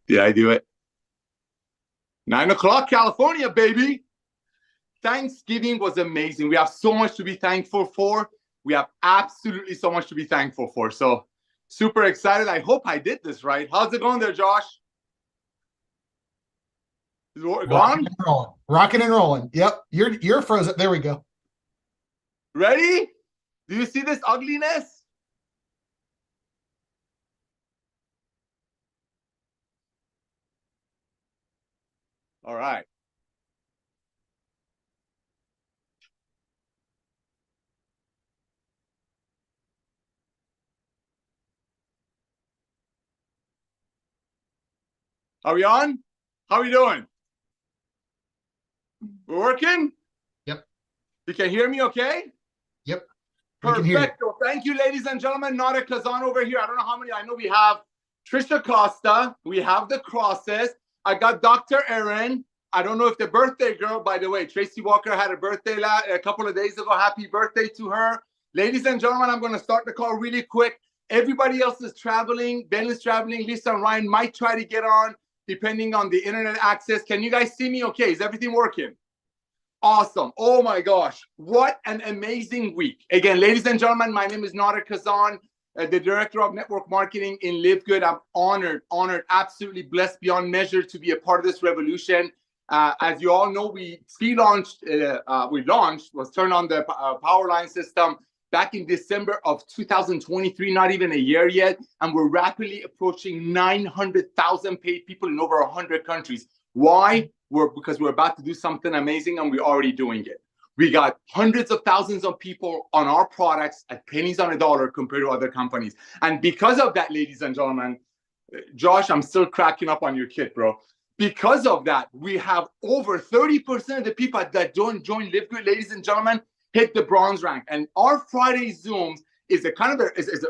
Did I do it? 9 o'clock, California, baby. Thanksgiving was amazing. We have so much to be thankful for. We have absolutely so much to be thankful for. So super excited. I hope I did this right. How's it going there, Josh? Is it Rocking gone? and rolling. Rocking and rolling. Yep. You're frozen. There we go. Ready? Do you see this ugliness? All right. Are we on? How are we doing? We're working? Yep. You can hear me okay? Yep. We can hear you. Perfecto. Thank you, ladies and gentlemen. Nada Kazan over here. I don't know how many. I know we have Trisha Costa. We have the crosses. I got Dr. Erin. I don't know if the birthday girl, by the way, Tracy Walker had a birthday a couple of days ago. Happy birthday to her. Ladies and gentlemen, I'm going to start the call really quick. Everybody else is traveling. Ben is traveling. Lisa and Ryan might try to get on depending on the internet access. Can you guys see me okay? Is everything working? Awesome. Oh my gosh. What an amazing week. Again, ladies and gentlemen, my name is Nader Kazan, the Director of Network Marketing in LiveGood. I'm honored, absolutely blessed beyond measure to be a part of this revolution. As you all know, we was turned on the power line system back in December of 2023, not even a year yet. And we're rapidly approaching 900,000 paid people in over 100 countries. Why? Because we're about to do something amazing and we're already doing it. We got hundreds of thousands of people on our products at pennies on a dollar compared to other companies. And because of that, ladies and gentlemen, Josh, I'm still cracking up on your kid, bro. Because of that, we have over 30% of the people that don't join LiveGood, ladies and gentlemen, hit the bronze rank. And our Friday Zooms is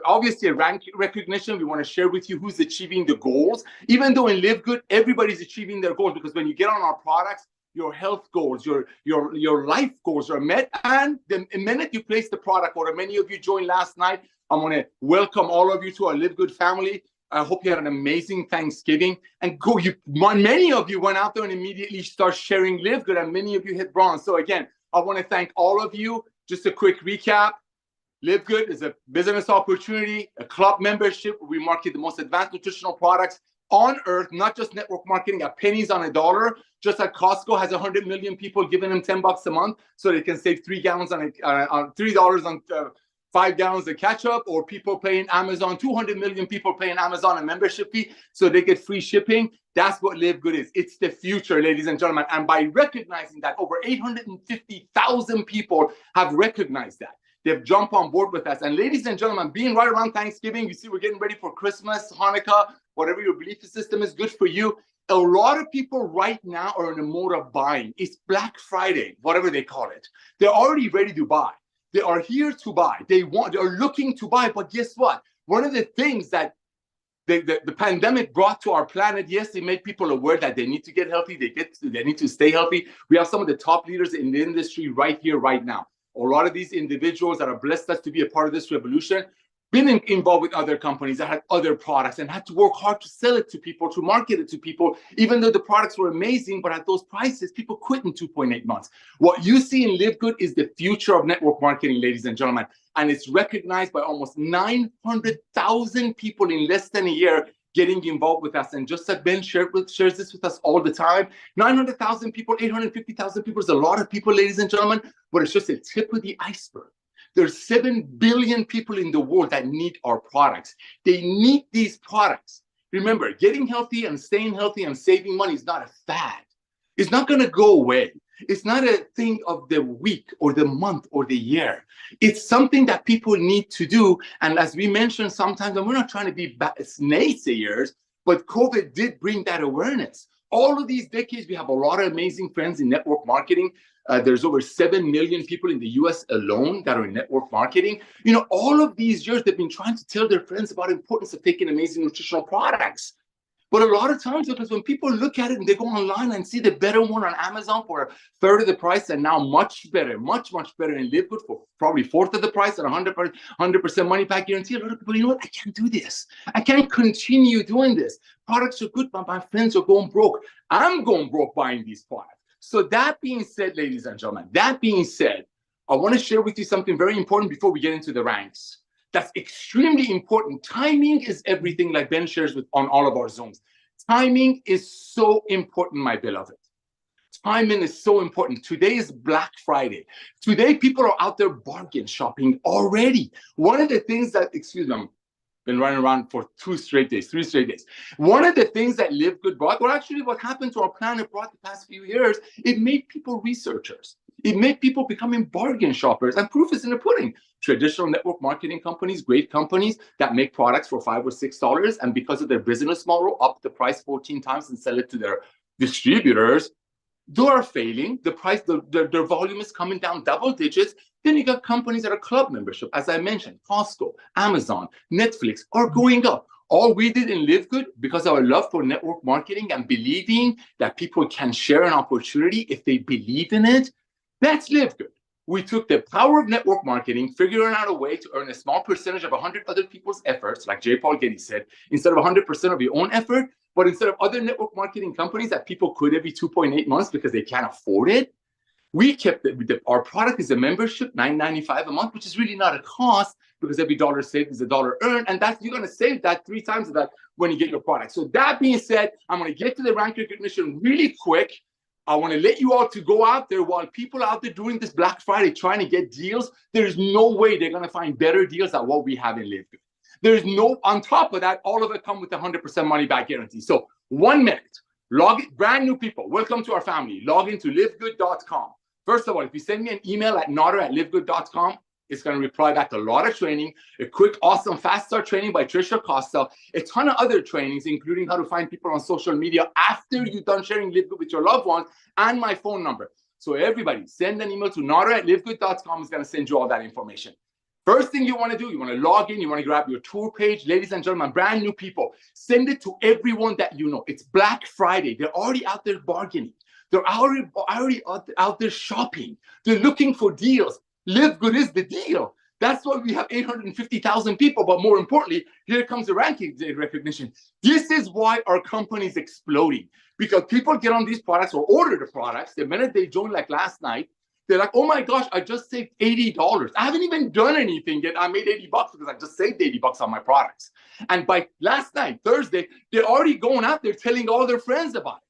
obviously a rank recognition. We want to share with you who's achieving the goals. Even though in LiveGood, everybody's achieving their goals, because when you get on our products, your health goals, your life goals are met. And the minute you place the product order, many of you joined last night, I want to welcome all of you to our LiveGood family. I hope you had an amazing Thanksgiving. And many of you went out there and immediately start sharing LiveGood, and many of you hit bronze. So again, I want to thank all of you. Just a quick recap. LiveGood is a business opportunity, a club membership. We market the most advanced nutritional products on earth, not just network marketing at pennies on a dollar. Just like Costco has 100 million people giving them $10 a month so they can save $3 on 5 gallons of ketchup, or people paying Amazon, 200 million people paying Amazon a membership fee so they get free shipping. That's what LiveGood is. It's the future, ladies and gentlemen. And by recognizing that, over 850,000 people have recognized that. They've jumped on board with us. And ladies and gentlemen, being right around Thanksgiving, you see we're getting ready for Christmas, Hanukkah, whatever your belief system is, good for you. A lot of people right now are in a mode of buying. It's Black Friday, whatever they call it. They're already ready to buy. They are here to buy. They're looking to buy. But guess what? One of the things that the pandemic brought to our planet, yes, it made people aware that they need to get healthy. They need to stay healthy. We have some of the top leaders in the industry right here, right now. A lot of these individuals that are blessed us to be a part of this revolution, been involved with other companies that had other products and had to work hard to sell it to people, to market it to people, even though the products were amazing, but at those prices, people quit in 2.8 months. What you see in LiveGood is the future of network marketing, ladies and gentlemen, and it's recognized by almost 900,000 people in less than a year getting involved with us. And just like Ben shares this with us all the time, 900,000 people, 850,000 people is a lot of people, ladies and gentlemen, but it's just a tip of the iceberg. There's 7 billion people in the world that need our products. They need these products. Remember, getting healthy and staying healthy and saving money is not a fad. It's not going to go away. It's not a thing of the week or the month or the year. It's something that people need to do. And as we mentioned sometimes, and we're not trying to be naysayers, but COVID did bring that awareness. All of these decades, we have a lot of amazing friends in network marketing. There's over 7 million people in the US alone that are in network marketing. You know, all of these years, they've been trying to tell their friends about the importance of taking amazing nutritional products. But a lot of times, because when people look at it and they go online and see the better one on Amazon for a third of the price, and now much better, much better in LiveGood for probably fourth of the price and 100% money back guarantee, a lot of people, you know what, I can't do this. I can't continue doing this. Products are good, but my friends are going broke. I'm going broke buying these products. So that being said, ladies and gentlemen, that being said, I want to share with you something very important before we get into the ranks. That's extremely important. Timing is everything, like Ben shares on all of our Zooms. Timing is so important, my beloved. Timing is so important. Today is Black Friday. Today, people are out there bargain shopping already. One of the things that, excuse me, I've been running around for 3 straight days. One of the things that LiveGood brought, or actually what happened to our planet brought the past few years, it made people researchers. It made people becoming bargain shoppers, and proof is in the pudding. Traditional network marketing companies, great companies that make products for $5 or $6, and because of their business model, up the price 14 times and sell it to their distributors, they are failing. The price, their volume is coming down double digits. Then you got companies that are club membership, as I mentioned, Costco, Amazon, Netflix are going up. All we did in LiveGood, because of our love for network marketing and believing that people can share an opportunity if they believe in it, that's LiveGood. We took the power of network marketing, figuring out a way to earn a small percentage of 100 other people's efforts, like J. Paul Getty said, instead of 100% of your own effort, but instead of other network marketing companies that people quit every 2.8 months because they can't afford it, we kept our product is a membership, $9.95 a month, which is really not a cost because every dollar saved is a dollar earned. And that's, you're going to save that 3 times of that when you get your product. So that being said, I'm going to get to the rank recognition really quick. I want to let you all to go out there while people out there doing this Black Friday trying to get deals. There's no way they're going to find better deals than what we have in LiveGood. There's no, on top of that, all of it come with 100% money back guarantee. So 1 minute, brand new people, welcome to our family. Log into livegood.com. First of all, if you send me an email at nader@livegood.com, it's going to reply back to a lot of training, a quick, awesome, fast start training by Trisha Costa, a ton of other trainings, including how to find people on social media after you're done sharing LiveGood with your loved ones, and my phone number. So everybody, send an email to nader@livegood.com. It's going to send you all that information. First thing you want to do, you want to log in, you want to grab your tour page. Ladies and gentlemen, brand new people, send it to everyone that you know. It's Black Friday. They're already out there bargaining. They're already out there shopping. They're looking for deals. LiveGood is the deal. That's why we have 850,000 people. But more importantly, here comes the ranking recognition. This is why our company is exploding, because people get on these products or order the products. The minute they join, like last night, they're like, oh my gosh, I just saved $80. I haven't even done anything yet. I made $80 because I just saved $80 on my products. And by last night, Thursday, they're already going out there telling all their friends about it.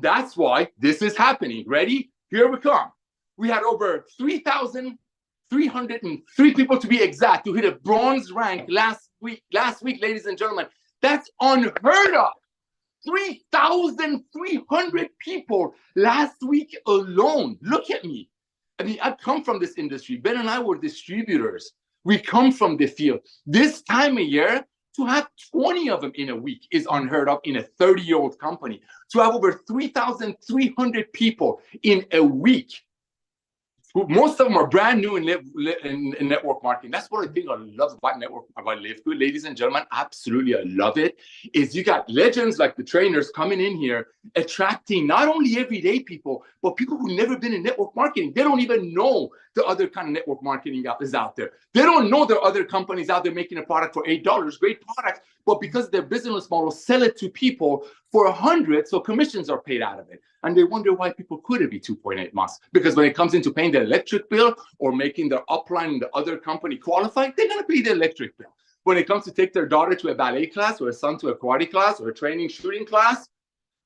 That's why this is happening. Ready? Here we come. We had over 3,303 people, to be exact, to hit a bronze rank last week, ladies and gentlemen. That's unheard of. 3,300 people last week alone. Look at me. I mean, I've come from this industry. Ben and I were distributors. We come from the field. This time of year, to have 20 of them in a week is unheard of in a 30-year-old company. To have over 3,300 people in a week, most of them are brand new in network marketing. That's what I think I love about LiveGood, ladies and gentlemen. Absolutely, I love it. Is you got legends like the trainers coming in here, attracting not only everyday people, but people who've never been in network marketing. They don't even know the other kind of network marketing is out there. They don't know there are other companies out there making a product for $8, great products, but because their business model, sell it to people for 100, so commissions are paid out of it. And they wonder why people couldn't be 2.8 months. Because when it comes into paying their electric bill or making their upline in the other company qualified, they're going to pay the electric bill. When it comes to take their daughter to a ballet class or a son to a karate class or a training shooting class,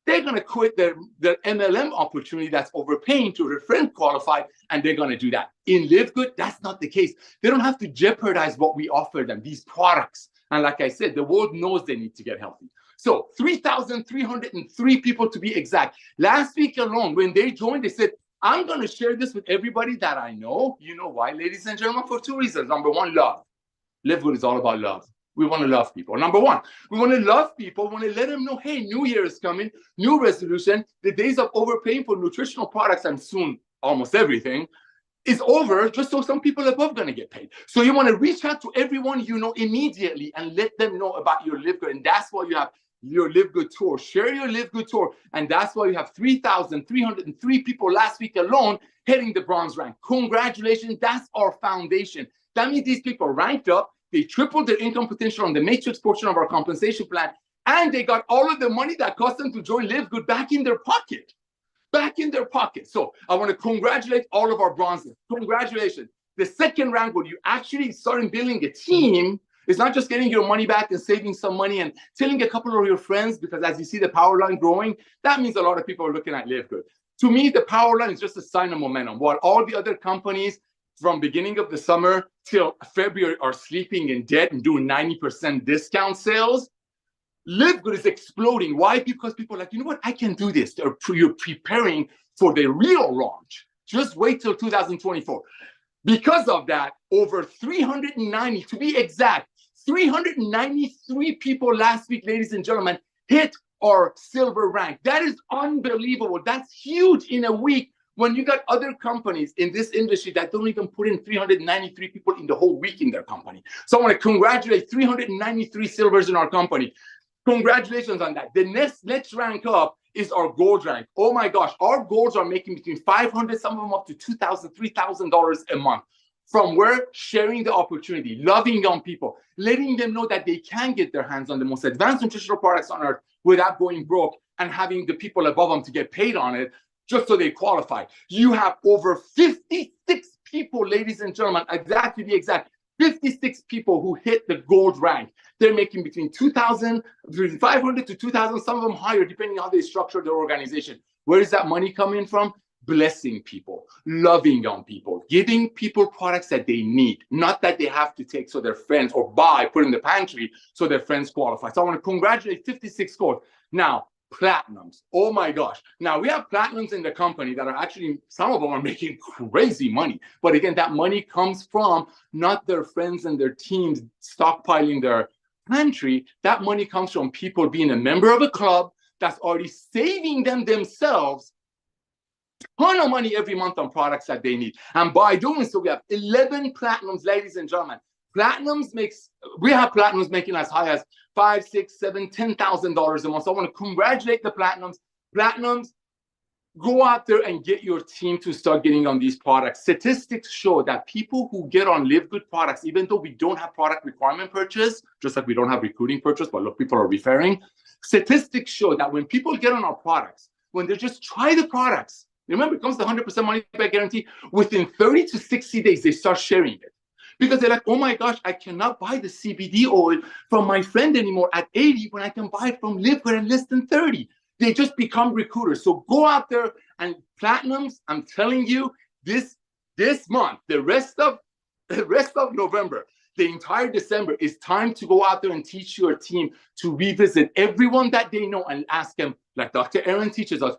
they're going to quit their MLM opportunity that's overpaying to their friend qualified, and they're going to do that. In LiveGood, that's not the case. They don't have to jeopardize what we offer them, these products. And like I said, the world knows they need to get healthy. So 3,303 people to be exact. Last week alone, when they joined, they said, I'm going to share this with everybody that I know. You know why, ladies and gentlemen? For 2 reasons. Number one, love. LiveGood is all about love. We want to love people. Number one, we want to love people. We want to let them know, hey, New Year is coming, new resolution. The days of overpaying for nutritional products and soon almost everything is over, just so some people above going to get paid. So you want to reach out to everyone you know immediately and let them know about your LiveGood. And that's why you have your LiveGood tour. Share your LiveGood tour. And that's why you have 3,303 people last week alone hitting the bronze rank. Congratulations. That's our foundation. That means these people ranked up. They tripled their income potential on the matrix portion of our compensation plan. And they got all of the money that cost them to join LiveGood back in their pocket. Back in their pocket. So I want to congratulate all of our bronzes. Congratulations. The second rank, when you actually start building a team, it's not just getting your money back and saving some money and telling a couple of your friends, because as you see the power line growing, that means a lot of people are looking at LiveGood. To me, the power line is just a sign of momentum. While all the other companies from beginning of the summer till February are sleeping in debt and doing 90% discount sales, LiveGood is exploding. Why? Because people are like, you know what? I can do this. You're preparing for the real launch. Just wait till 2024. Because of that, over 390, to be exact, 393 people last week, ladies and gentlemen, hit our silver rank. That is unbelievable. That's huge in a week when you got other companies in this industry that don't even put in 393 people in the whole week in their company. So I want to congratulate 393 silvers in our company. Congratulations on that. The next rank up is our gold rank. Oh my gosh, our golds are making between $500, some of them up to $2,000, $3,000 a month. From where? Sharing the opportunity, loving on people, letting them know that they can get their hands on the most advanced nutritional products on earth without going broke and having the people above them to get paid on it just so they qualify. You have over 56 people, ladies and gentlemen, exactly the exact 56 people who hit the gold rank. They're making between $2,000, between $500 to $2,000, some of them higher, depending on how they structure their organization. Where is that money coming from? Blessing people, loving on people, giving people products that they need, not that they have to take so their friends or buy, put in the pantry so their friends qualify. So I want to congratulate 56 gold. Now, platinums. Oh my gosh. Now we have platinums in the company that are actually, some of them are making crazy money. But again, that money comes from not their friends and their teams stockpiling their pantry. That money comes from people being a member of a club that's already saving them themselves a ton of money every month on products that they need. And by doing so, we have 11 platinums, ladies and gentlemen. We have platinums making as high as $5,000, $6,000, $7,000, $10,000 a month. So I want to congratulate the platinums. Platinums, go out there and get your team to start getting on these products. Statistics show that people who get on LiveGood products, even though we don't have product requirement purchase, just like we don't have recruiting purchase, but look, people are referring. Statistics show that when people get on our products, when they just try the products, remember, it comes to 100% money back guarantee. Within 30 to 60 days, they start sharing it. Because they're like, oh my gosh, I cannot buy the CBD oil from my friend anymore at 80 when I can buy it from LiveGood at less than 30. They just become recruiters. So go out there and platinums, I'm telling you, this month, the rest of November, the entire December, is time to go out there and teach your team to revisit everyone that they know and ask them, like Dr. Aaron teaches us,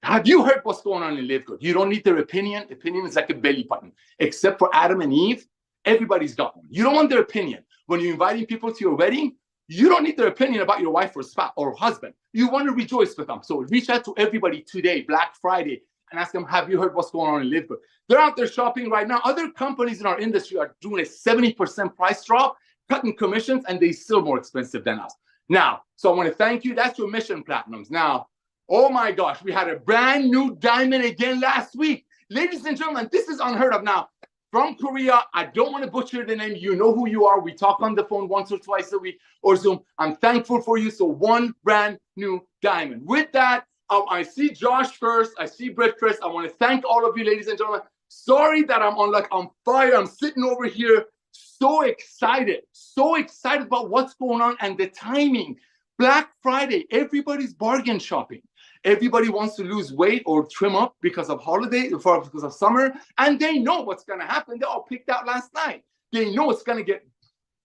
have you heard what's going on in LiveGood? You don't need their opinion. Opinion is like a belly button. Except for Adam and Eve, everybody's got one. You don't want their opinion. When you're inviting people to your wedding, you don't need their opinion about your wife or spouse or husband. You want to rejoice with them. So reach out to everybody today, Black Friday, and ask them, have you heard what's going on in LiveGood? They're out there shopping right now. Other companies in our industry are doing a 70% price drop, cutting commissions, and they're still more expensive than us. Now, so I want to thank you. That's your mission, Platinums. Now, oh my gosh, we had a brand new diamond again last week. Ladies and gentlemen, this is unheard of. Now, from Korea, I don't want to butcher the name. You know who you are. We talk on the phone once or twice a week or Zoom. I'm thankful for you. So one brand new diamond. With that, I see Josh first. I see Brett first. I want to thank all of you, ladies and gentlemen. Sorry that I'm on fire. I'm sitting over here so excited about what's going on and the timing. Black Friday, everybody's bargain shopping. Everybody wants to lose weight or trim up because of holiday, because of summer, and they know what's going to happen. They all picked out last night. They know it's going to get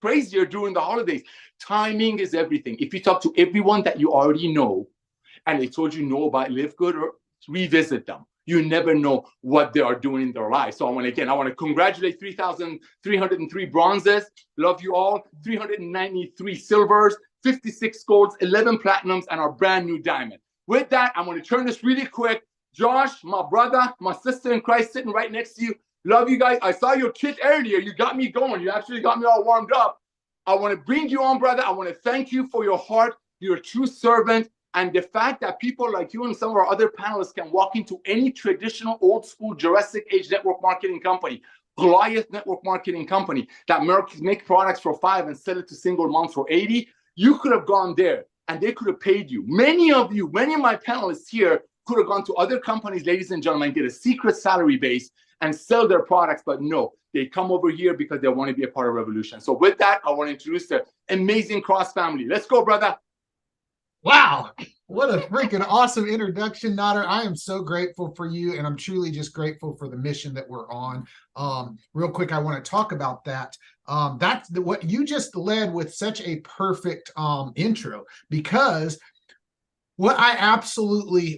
crazier during the holidays. Timing is everything. If you talk to everyone that you already know, and they told you know about LiveGood, or revisit them. You never know what they are doing in their lives. So I want to congratulate 3,303 bronzes. Love you all. 393 silvers, 56 golds, 11 platinums, and our brand new diamond. With that, I'm going to turn this really quick. Josh, my brother, my sister in Christ, sitting right next to you. Love you guys. I saw your kit earlier. You got me going. You actually got me all warmed up. I want to bring you on, brother. I want to thank you for your heart You're a true servant. And the fact that people like you and some of our other panelists can walk into any traditional old school Jurassic Age network marketing company, Goliath network marketing company that make products for 5 and sell it to single moms for 80, you could have gone there and they could have paid you. Many of my panelists here could have gone to other companies, ladies and gentlemen, get a secret salary base and sell their products, but no, they come over here because they want to be a part of Revolution. So with that, I want to introduce the amazing Cross family. Let's go, brother. Wow. What a freaking awesome introduction, Nader. I am so grateful for you, and I'm truly just grateful for the mission that we're on. Real quick, I want to talk about that. That's what you just led with such a perfect intro, because what absolutely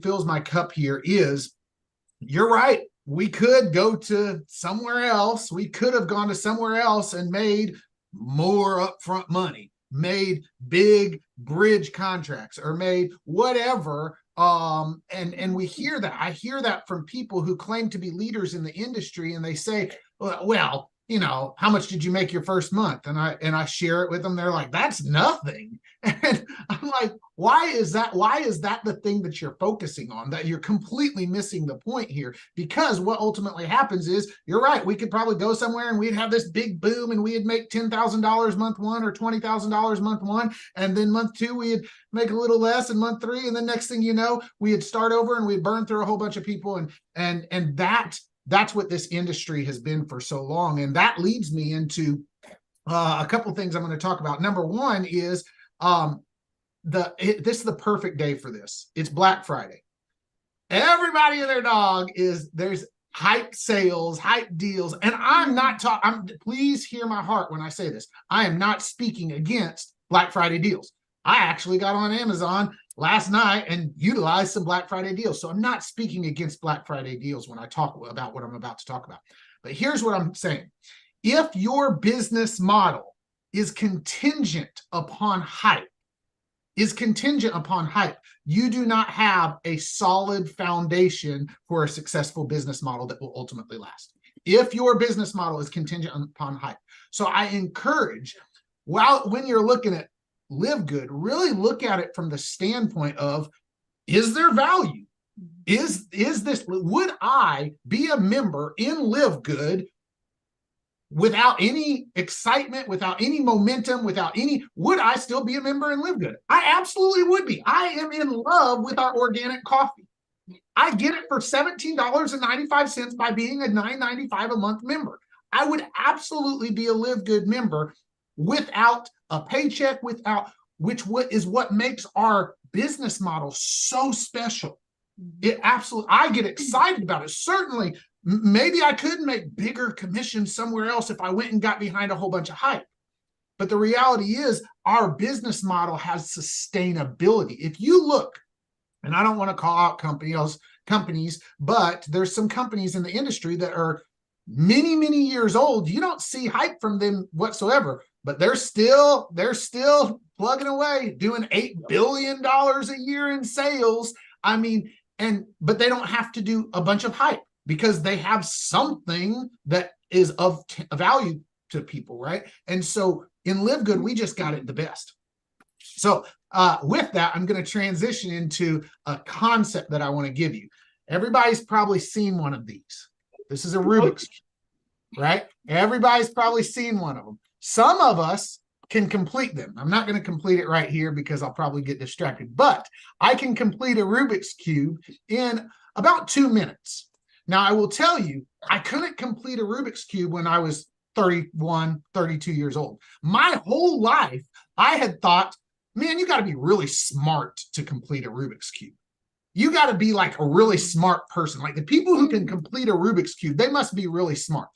fills my cup here is, you're right. We could go to somewhere else. We could have gone to somewhere else and made more upfront money, made big bridge contracts, or made whatever. And we hear that. I hear that from people who claim to be leaders in the industry, and they say, well, you know, how much did you make your first month? And I share it with them. They're like, that's nothing. And I'm like, why is that? Why is that the thing that you're focusing on? That you're completely missing the point here. Because what ultimately happens is, you're right, we could probably go somewhere and we'd have this big boom and we'd make $10,000 month one or $20,000 month one. And then month two, we'd make a little less, and month three. And then next thing you know, we'd start over and we'd burn through a whole bunch of people. And that's what this industry has been for so long. And that leads me into a couple of things I'm going to talk about. Number one is this is the perfect day for this. It's Black Friday. Everybody and their dog there's hype sales, hype deals. And I'm not talking, please hear my heart when I say this. I am not speaking against Black Friday deals. I actually got on Amazon last night and utilized some Black Friday deals. So I'm not speaking against Black Friday deals when I talk about what I'm about to talk about. But here's what I'm saying. If your business model is contingent upon hype, you do not have a solid foundation for a successful business model that will ultimately last. If your business model is contingent upon hype. So I encourage, when you're looking at LiveGood, really look at it from the standpoint of, is there value? Is this, would I be a member in LiveGood without any excitement, without any momentum, would I still be a member in LiveGood? I absolutely would be. I am in love with our organic coffee. I get it for $17.95 by being a $9.95 a month member. I would absolutely be a LiveGood member without a paycheck, which is what makes our business model so special. It absolutely, I get excited about it. Certainly, maybe I could make bigger commissions somewhere else if I went and got behind a whole bunch of hype. But the reality is, our business model has sustainability. If you look, and I don't want to call out companies, but there's some companies in the industry that are many, many years old. You don't see hype from them whatsoever, but they're still plugging away, doing $8 billion a year in sales. I mean, but they don't have to do a bunch of hype because they have something that is of value to people, right? And so in LiveGood, we just got it the best. So with that, I'm going to transition into a concept that I want to give you. Everybody's probably seen one of these. This is a Rubik's Cube, right? Everybody's probably seen one of them. Some of us can complete them. I'm not going to complete it right here because I'll probably get distracted, but I can complete a Rubik's Cube in about 2 minutes. Now, I will tell you, I couldn't complete a Rubik's Cube when I was 31, 32 years old. My whole life, I had thought, man, you got to be really smart to complete a Rubik's Cube. You got to be like a really smart person. Like the people who can complete a Rubik's Cube, they must be really smart.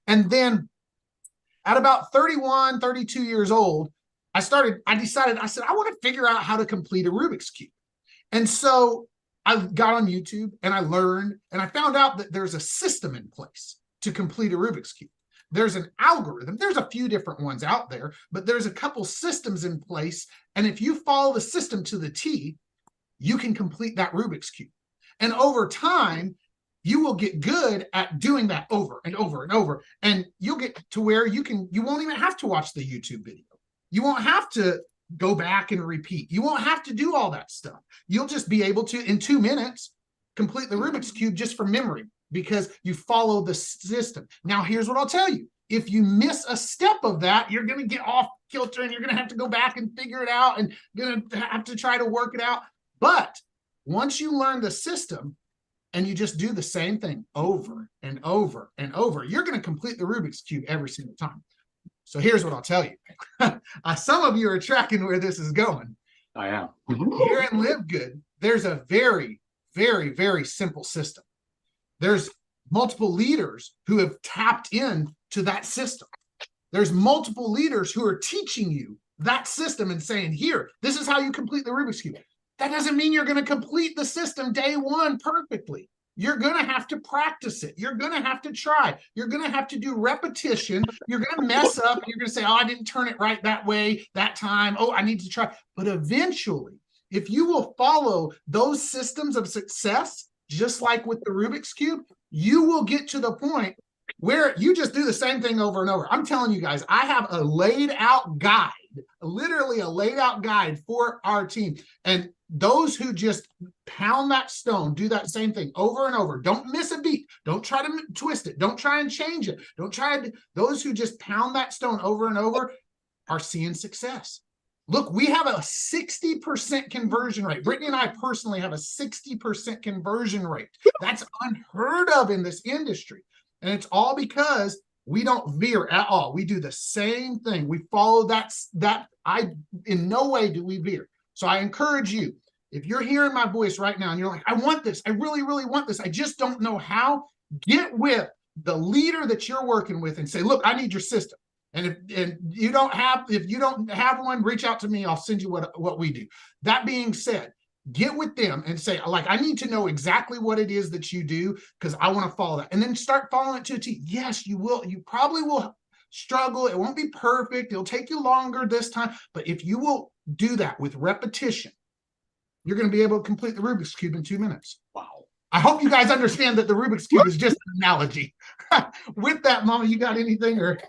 And then at about 31, 32 years old, I said, I want to figure out how to complete a Rubik's Cube. And so I got on YouTube and I learned, and I found out that there's a system in place to complete a Rubik's Cube. There's an algorithm. There's a few different ones out there, but there's a couple systems in place. And if you follow the system to the T, you can complete that Rubik's Cube. And over time, you will get good at doing that over and over and over. And you'll get to where you won't even have to watch the YouTube video. You won't have to go back and repeat. You won't have to do all that stuff. You'll just be able to, in 2 minutes, complete the Rubik's Cube just from memory because you follow the system. Now, here's what I'll tell you. If you miss a step of that, you're going to get off kilter and you're going to have to go back and figure it out and going to have to try to work it out. But once you learn the system and you just do the same thing over and over and over, you're going to complete the Rubik's Cube every single time. So here's what I'll tell you. Some of you are tracking where this is going. I am. Here in LiveGood, there's a very, very, very simple system. There's multiple leaders who have tapped in to that system. There's multiple leaders who are teaching you that system and saying, here, this is how you complete the Rubik's Cube. That doesn't mean you're going to complete the system day one perfectly. You're going to have to practice it. You're going to have to try. You're going to have to do repetition. You're going to mess up. You're going to say, oh, I didn't turn it right that way, that time. Oh, I need to try. But eventually, if you will follow those systems of success, just like with the Rubik's Cube, you will get to the point where you just do the same thing over and over. I'm telling you guys, I have a laid out guide, literally a laid out guide for our team. And those who just pound that stone, do that same thing over and over. Don't miss a beat. Don't try to twist it. Don't try and change it. Don't try to, those who just pound that stone over and over are seeing success. Look, we have a 60% conversion rate. Brittany and I personally have a 60% conversion rate. That's unheard of in this industry. And it's all because we don't veer at all. We do the same thing. We follow in no way do we veer. So I encourage you, if you're hearing my voice right now and you're like, I want this, I really, really want this, I just don't know how, get with the leader that you're working with and say, look, I need your system. And if you don't have one, reach out to me. I'll send you what we do. That being said, get with them and say, like, I need to know exactly what it is that you do because I want to follow that. And then start following it to a T. Yes, you will. You probably will struggle. It won't be perfect. It'll take you longer this time. But if you will do that with repetition, you're going to be able to complete the Rubik's Cube in 2 minutes. Wow. I hope you guys understand that the Rubik's Cube is just an analogy. With that, Mama, you got anything or?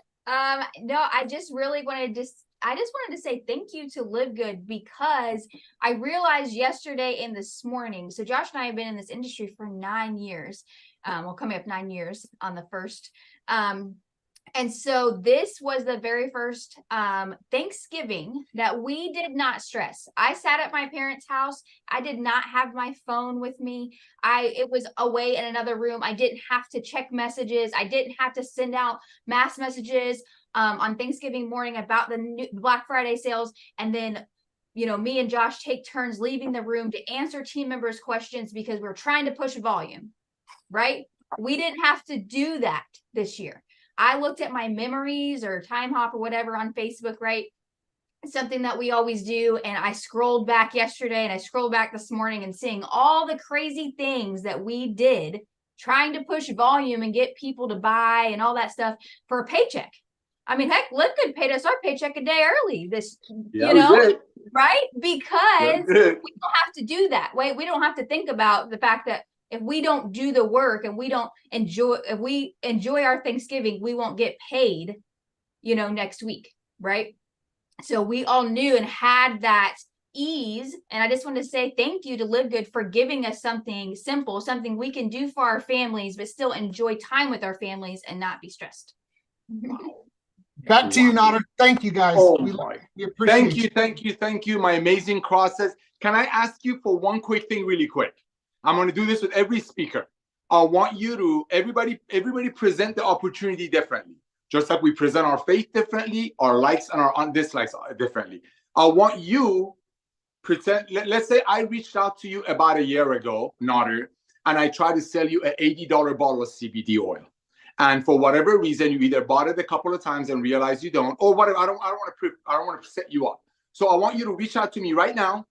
No, I just really wanted to wanted to say thank you to LiveGood because I realized yesterday and this morning, so Josh and I have been in this industry for 9 years. Well, coming up 9 years on the 1st. And so this was the very first Thanksgiving that we did not stress. I sat at my parents' house. I did not have my phone with me. It was away in another room. I didn't have to check messages. I didn't have to send out mass messages on Thanksgiving morning about the new Black Friday sales. And then, you know, me and Josh take turns leaving the room to answer team members' questions because we're trying to push volume, right? We didn't have to do that this year. I looked at my memories or Time Hop or whatever on Facebook, right? Something that we always do. And I scrolled back yesterday and I scrolled back this morning and seeing all the crazy things that we did trying to push volume and get people to buy and all that stuff for a paycheck. I mean, heck, LiveGood paid us our paycheck a day early this, you know, right? Because we don't have to do that. Wait, we don't have to think about the fact that if we don't do the work and we don't enjoy, if we enjoy our Thanksgiving, we won't get paid, you know, next week, right? So we all knew and had that ease. And I just want to say thank you to LiveGood for giving us something simple, something we can do for our families, but still enjoy time with our families and not be stressed. Wow. Back to you, Nader. Thank you, guys. Oh, we appreciate thank you, my amazing crosses. Can I ask you for one quick thing really quick? I'm going to do this with every speaker. I want you to, everybody present the opportunity differently. Just like we present our faith differently, our likes and our dislikes differently. I want you pretend, let's say I reached out to you about a year ago, Nader, and I tried to sell you an $80 bottle of CBD oil. And for whatever reason, you either bought it a couple of times and realized you don't, or whatever. I don't want to set you up. So I want you to reach out to me right now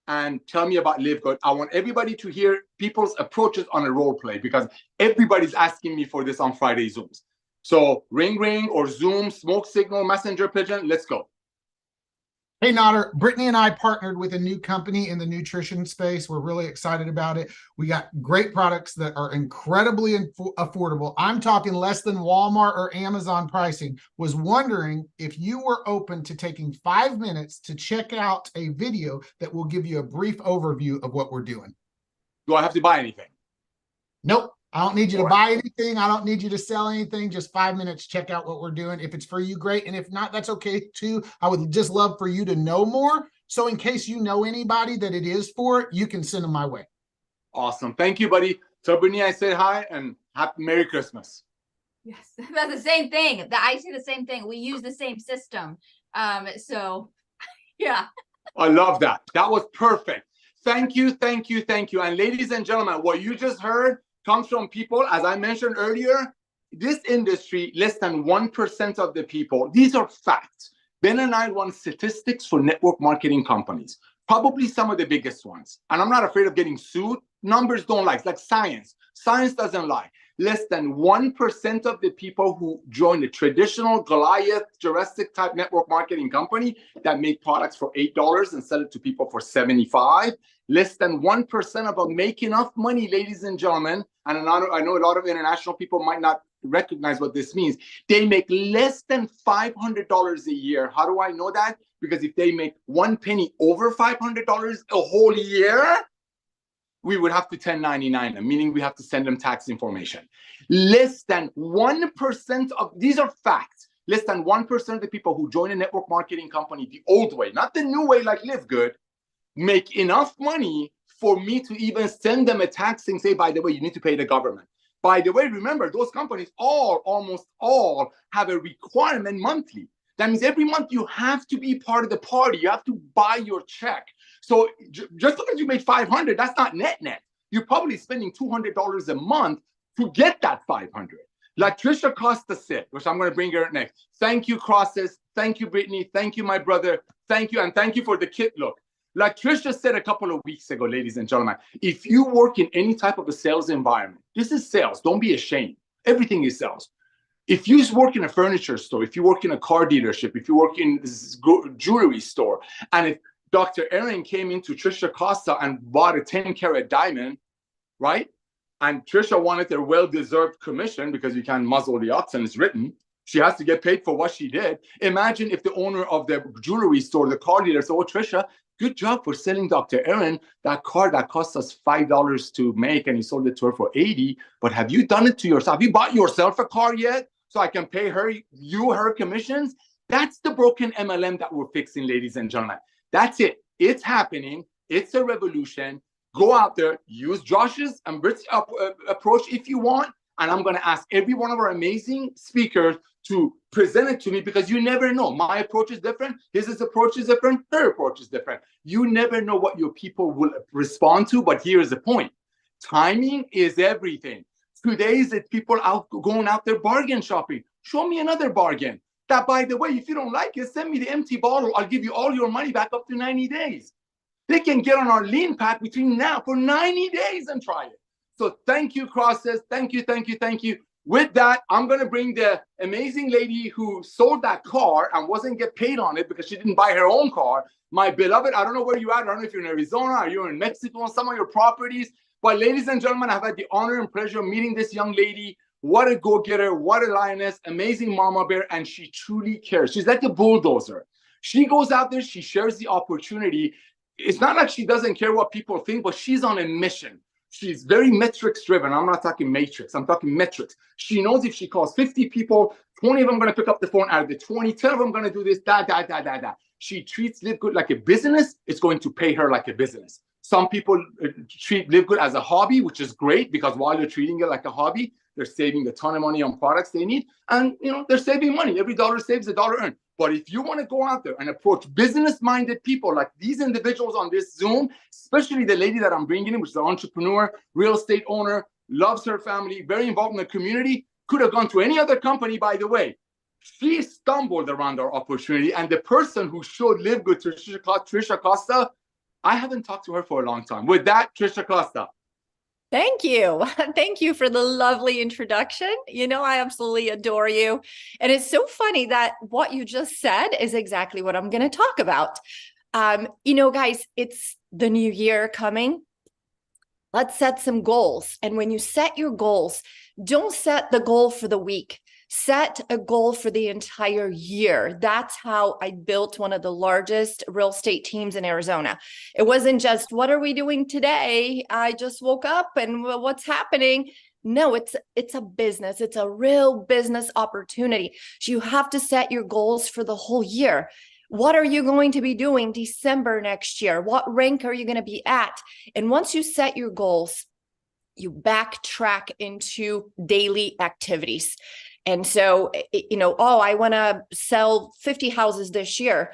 and tell me about LiveGood. I want everybody to hear people's approaches on a role play because everybody's asking me for this on Friday Zooms. So ring or Zoom, smoke signal, messenger pigeon, let's go. Hey, Notter, Brittany and I partnered with a new company in the nutrition space. We're really excited about it. We got great products that are incredibly affordable. I'm talking less than Walmart or Amazon pricing. Was wondering if you were open to taking 5 minutes to check out a video that will give you a brief overview of what we're doing. Do I have to buy anything? Nope. I don't need you to buy anything. I don't need you to sell anything. Just 5 minutes, check out what we're doing. If it's for you, great. And if not, that's okay too. I would just love for you to know more. So in case you know anybody that it is for, you can send them my way. Awesome. Thank you, buddy. So Brittany, I said hi and happy Merry Christmas. Yes, that's the same thing. I say the same thing. We use the same system. So yeah. I love that. That was perfect. Thank you, thank you, thank you. And ladies and gentlemen, what you just heard comes from people, as I mentioned earlier, this industry, less than 1% of the people, these are facts. Ben and I run statistics for network marketing companies, probably some of the biggest ones. And I'm not afraid of getting sued. Numbers don't lie. It's like science. Science doesn't lie. Less than 1% of the people who join the traditional Goliath, Jurassic type network marketing company that make products for $8 and sell it to people for $75. Less than 1% of them make enough money, ladies and gentlemen. And I know a lot of international people might not recognize what this means. They make less than $500 a year. How do I know that? Because if they make one penny over $500 a whole year, we would have to 1099 them, meaning we have to send them tax information. Less than 1% of, these are facts, less than 1% of the people who join a network marketing company the old way, not the new way like LiveGood, make enough money for me to even send them a tax and say, by the way, you need to pay the government. By the way, remember, those companies almost all have a requirement monthly. That means every month you have to be part of the party. You have to buy your check. So just because you made 500, that's not net. You're probably spending $200 a month to get that 500. Like Trisha Costa said, which I'm going to bring her next. Thank you, Crosses. Thank you, Brittany. Thank you, my brother. Thank you. And thank you for the kit look. Like Trisha said a couple of weeks ago, ladies and gentlemen, if you work in any type of a sales environment, this is sales. Don't be ashamed. Everything is sales. If you work in a furniture store, if you work in a car dealership, if you work in a jewelry store, and if Dr. Aaron came into Trisha Costa and bought a 10-carat diamond, right? And Trisha wanted their well-deserved commission because you can't muzzle the ox and it's written. She has to get paid for what she did. Imagine if the owner of the jewelry store, the car dealer, said, oh, Trisha, good job for selling Dr. Aaron that car that cost us $5 to make and you sold it to her for $80. But have you done it to yourself? Have you bought yourself a car yet so I can pay her commissions? That's the broken MLM that we're fixing, ladies and gentlemen. That's it. It's happening. It's a revolution. Go out there, use Josh's and Britt's approach if you want. And I'm going to ask every one of our amazing speakers to present it to me because you never know. My approach is different. His approach is different. Her approach is different. You never know what your people will respond to. But here's the point. Timing is everything. Today is it people going out there bargain shopping. Show me another bargain. That, by the way, if you don't like it, send me the empty bottle. I'll give you all your money back up to 90 days. They can get on our lean pack between now for 90 days and try it. So thank you, Crosses. Thank you, thank you, thank you. With that, I'm going to bring the amazing lady who sold that car and wasn't get paid on it because she didn't buy her own car. My beloved, I don't know where you're at. I don't know if you're in Arizona or you're in Mexico on some of your properties. But ladies and gentlemen, I've had the honor and pleasure of meeting this young lady. What a go-getter, what a lioness, amazing mama bear, and she truly cares. She's like a bulldozer. She goes out there, she shares the opportunity. It's not like she doesn't care what people think, but she's on a mission. She's very metrics driven. I'm not talking matrix, I'm talking metrics. She knows if she calls 50 people, 20 of them are going to pick up the phone. Out of the 20, 10 of them are going to do this, da. She treats LiveGood like a business. It's going to pay her like a business. Some people treat LiveGood as a hobby, which is great because while you're treating it like a hobby, they're saving a ton of money on products they need. And, they're saving money. Every dollar saves, a dollar earned. But if you want to go out there and approach business-minded people like these individuals on this Zoom, especially the lady that I'm bringing in, which is an entrepreneur, real estate owner, loves her family, very involved in the community, could have gone to any other company, by the way. She stumbled around our opportunity. And the person who showed LiveGood to Trisha Costa, I haven't talked to her for a long time. With that, Trisha Costa. Thank you. Thank you for the lovely introduction. You know, I absolutely adore you. And it's so funny that what you just said is exactly what I'm going to talk about. You know, guys, it's the new year coming. Let's set some goals. And when you set your goals, don't set the goal for the week. Set a goal for the entire year. That's how I built one of the largest real estate teams in Arizona. It wasn't just, what are we doing today? I just woke up and what's happening? No, it's a business. It's a real business opportunity. So you have to set your goals for the whole year. What are you going to be doing December next year? What rank are you going to be at? And once you set your goals, you backtrack into daily activities. And so, you know, oh, I want to sell 50 houses this year.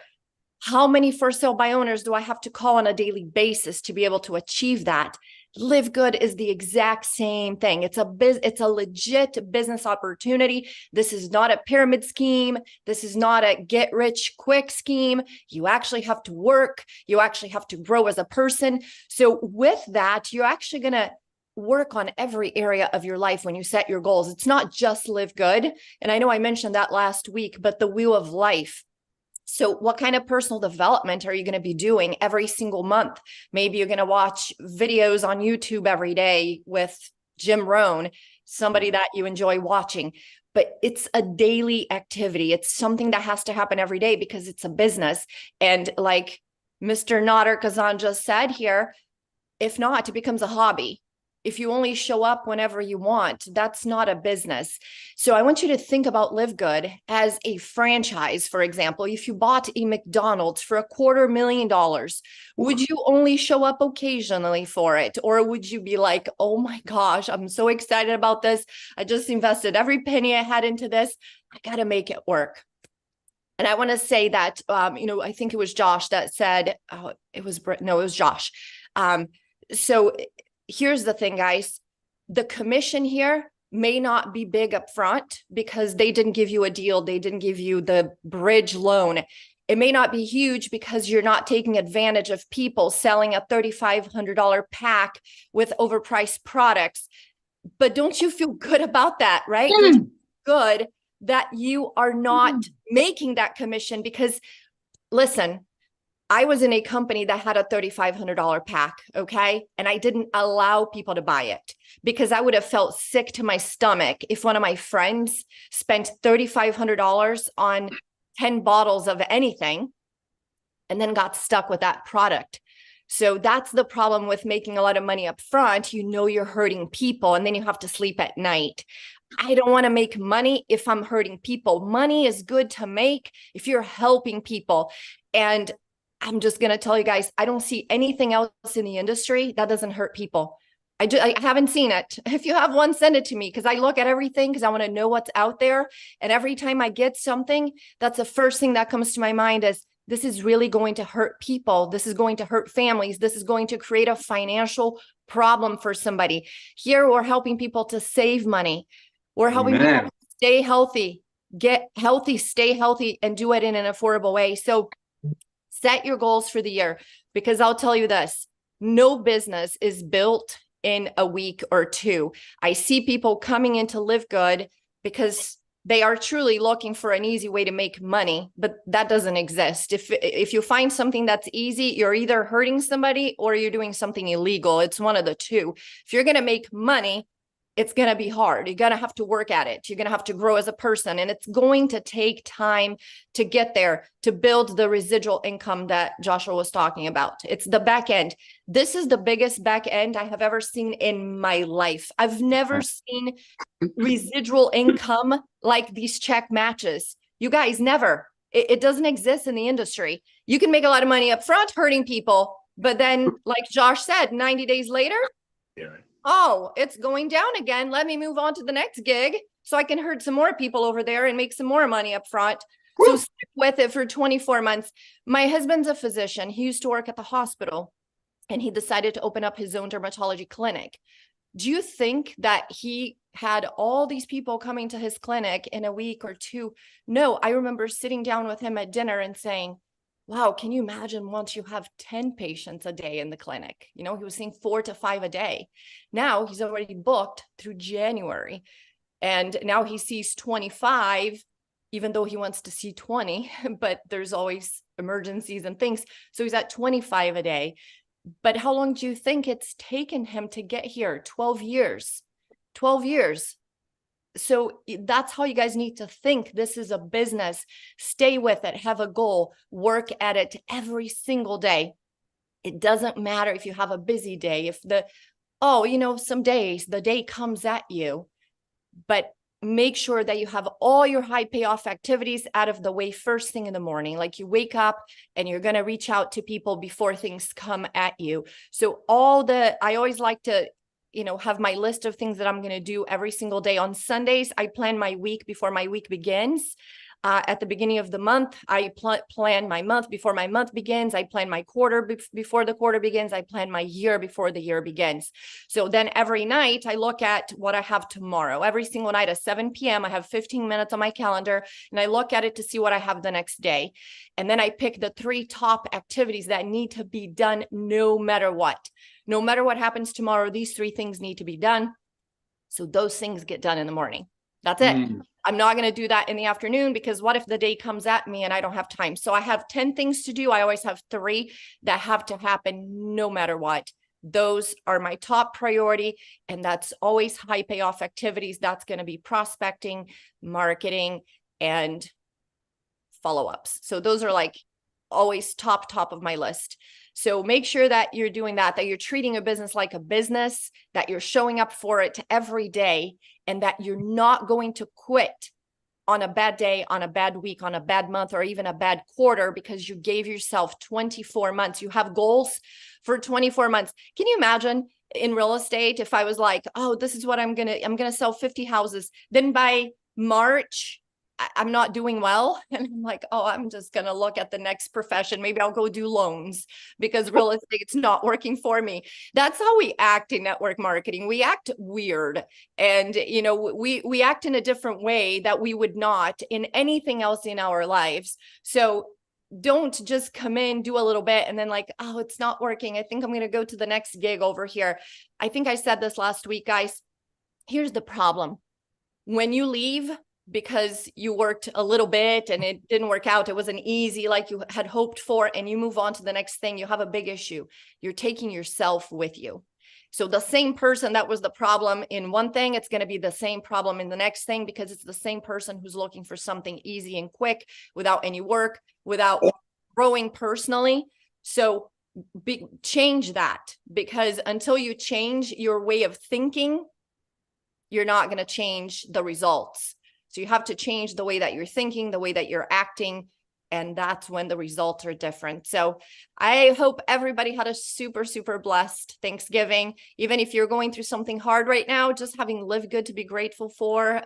How many for sale by owners do I have to call on a daily basis to be able to achieve that? LiveGood is the exact same thing. It's a legit business opportunity. This is not a pyramid scheme. This is not a get rich quick scheme. You actually have to work. You actually have to grow as a person. So with that, you're actually going to work on every area of your life when you set your goals. It's not just LiveGood. And I know I mentioned that last week, but the wheel of life. So what kind of personal development are you going to be doing every single month? Maybe you're going to watch videos on YouTube every day with Jim Rohn, somebody that you enjoy watching. But it's a daily activity. It's something that has to happen every day because it's a business. And like Mr. Nader Kazan just said here, if not, it becomes a hobby. If you only show up whenever you want, that's not a business. So I want you to think about LiveGood as a franchise. For example, if you bought a McDonald's for $250,000, would you only show up occasionally for it? Or would you be like, oh my gosh, I'm so excited about this. I just invested every penny I had into this. I got to make it work. And I want to say that, you know, I think it was Josh that said, it was Josh. So here's the thing, guys. The commission here may not be big up front because they didn't give you a deal. They didn't give you the bridge loan. It may not be huge because you're not taking advantage of people selling a $3,500 pack with overpriced products. But don't you feel good about that, right? Good that you are not making that commission because, listen, I was in a company that had a $3,500 pack, okay? And I didn't allow people to buy it because I would have felt sick to my stomach if one of my friends spent $3,500 on 10 bottles of anything and then got stuck with that product. So that's the problem with making a lot of money up front. You know you're hurting people and then you have to sleep at night. I don't want to make money if I'm hurting people. Money is good to make if you're helping people. And I'm just going to tell you guys, I don't see anything else in the industry that doesn't hurt people. I haven't seen it. If you have one, send it to me because I look at everything because I want to know what's out there. And every time I get something, that's the first thing that comes to my mind is this is really going to hurt people. This is going to hurt families. This is going to create a financial problem for somebody. Here, we're helping people to save money. We're helping people to stay healthy, get healthy, stay healthy, and do it in an affordable way. So set your goals for the year, because I'll tell you this, no business is built in a week or two. I see people coming into LiveGood because they are truly looking for an easy way to make money, but that doesn't exist. If you find something that's easy, you're either hurting somebody or you're doing something illegal. It's one of the two. If you're going to make money, it's going to be hard. You're going to have to work at it. You're going to have to grow as a person, and it's going to take time to get there, to build the residual income that Joshua was talking about. It's the back end. This is the biggest back end I have ever seen in my life. I've never seen residual income like these check matches. You guys, never. It doesn't exist in the industry. You can make a lot of money up front hurting people, but then, like Josh said, 90 days later, oh, it's going down again. Let me move on to the next gig so I can hurt some more people over there and make some more money up front. So stick with it for 24 months. My husband's a physician. He used to work at the hospital and he decided to open up his own dermatology clinic. Do you think that he had all these people coming to his clinic in a week or two? No, I remember sitting down with him at dinner and saying, Wow, can you imagine once you have 10 patients a day in the clinic? You know, he was seeing 4 to 5 a day. Now he's already booked through January. And now he sees 25, even though he wants to see 20, but there's always emergencies and things. So he's at 25 a day. But how long do you think it's taken him to get here? 12 years. 12 years. So that's how you guys need to think. This is a business. Stay with it. Have a goal. Work at it every single day. It doesn't matter if you have a busy day. If some days the day comes at you, but make sure that you have all your high payoff activities out of the way first thing in the morning. Like you wake up and you're going to reach out to people before things come at you. So I always like to have my list of things that I'm going to do every single day. On Sundays, I plan my week before my week begins. At the beginning of the month, I plan my month before my month begins. I plan my quarter before the quarter begins. I plan my year before the year begins. So then every night I look at what I have tomorrow. Every single night at 7 p.m., I have 15 minutes on my calendar and I look at it to see what I have the next day. And then I pick the 3 top activities that need to be done no matter what. No matter what happens tomorrow, these 3 things need to be done. So those things get done in the morning. That's it. I'm not going to do that in the afternoon because what if the day comes at me and I don't have time? So I have 10 things to do. I always have 3 that have to happen no matter what. Those are my top priority. And that's always high payoff activities. That's going to be prospecting, marketing, and follow-ups. So those are like always top of my list. So make sure that you're doing that you're treating a business like a business, that you're showing up for it every day, and that you're not going to quit on a bad day, on a bad week, on a bad month, or even a bad quarter because you gave yourself 24 months. You have goals for 24 months. Can you imagine in real estate if I was like, oh, this is what I'm going to sell 50 houses. Then by March, I'm not doing well. And I'm like, oh, I'm just going to look at the next profession. Maybe I'll go do loans because real estate's not working for me. That's how we act in network marketing. We act weird. And, we act in a different way that we would not in anything else in our lives. So don't just come in, do a little bit, and then like, oh, it's not working. I think I'm going to go to the next gig over here. I think I said this last week, guys. Here's the problem. When you leave, because you worked a little bit and it didn't work out, it wasn't easy like you had hoped for, and you move on to the next thing, you have a big issue. You're taking yourself with you. So the same person that was the problem in one thing, it's going to be the same problem in the next thing because it's the same person who's looking for something easy and quick without any work, without growing personally. So change that, because until you change your way of thinking, you're not going to change the results. So you have to change the way that you're thinking, the way that you're acting, and that's when the results are different. So I hope everybody had a super, super blessed Thanksgiving. Even if you're going through something hard right now, just having LiveGood to be grateful for,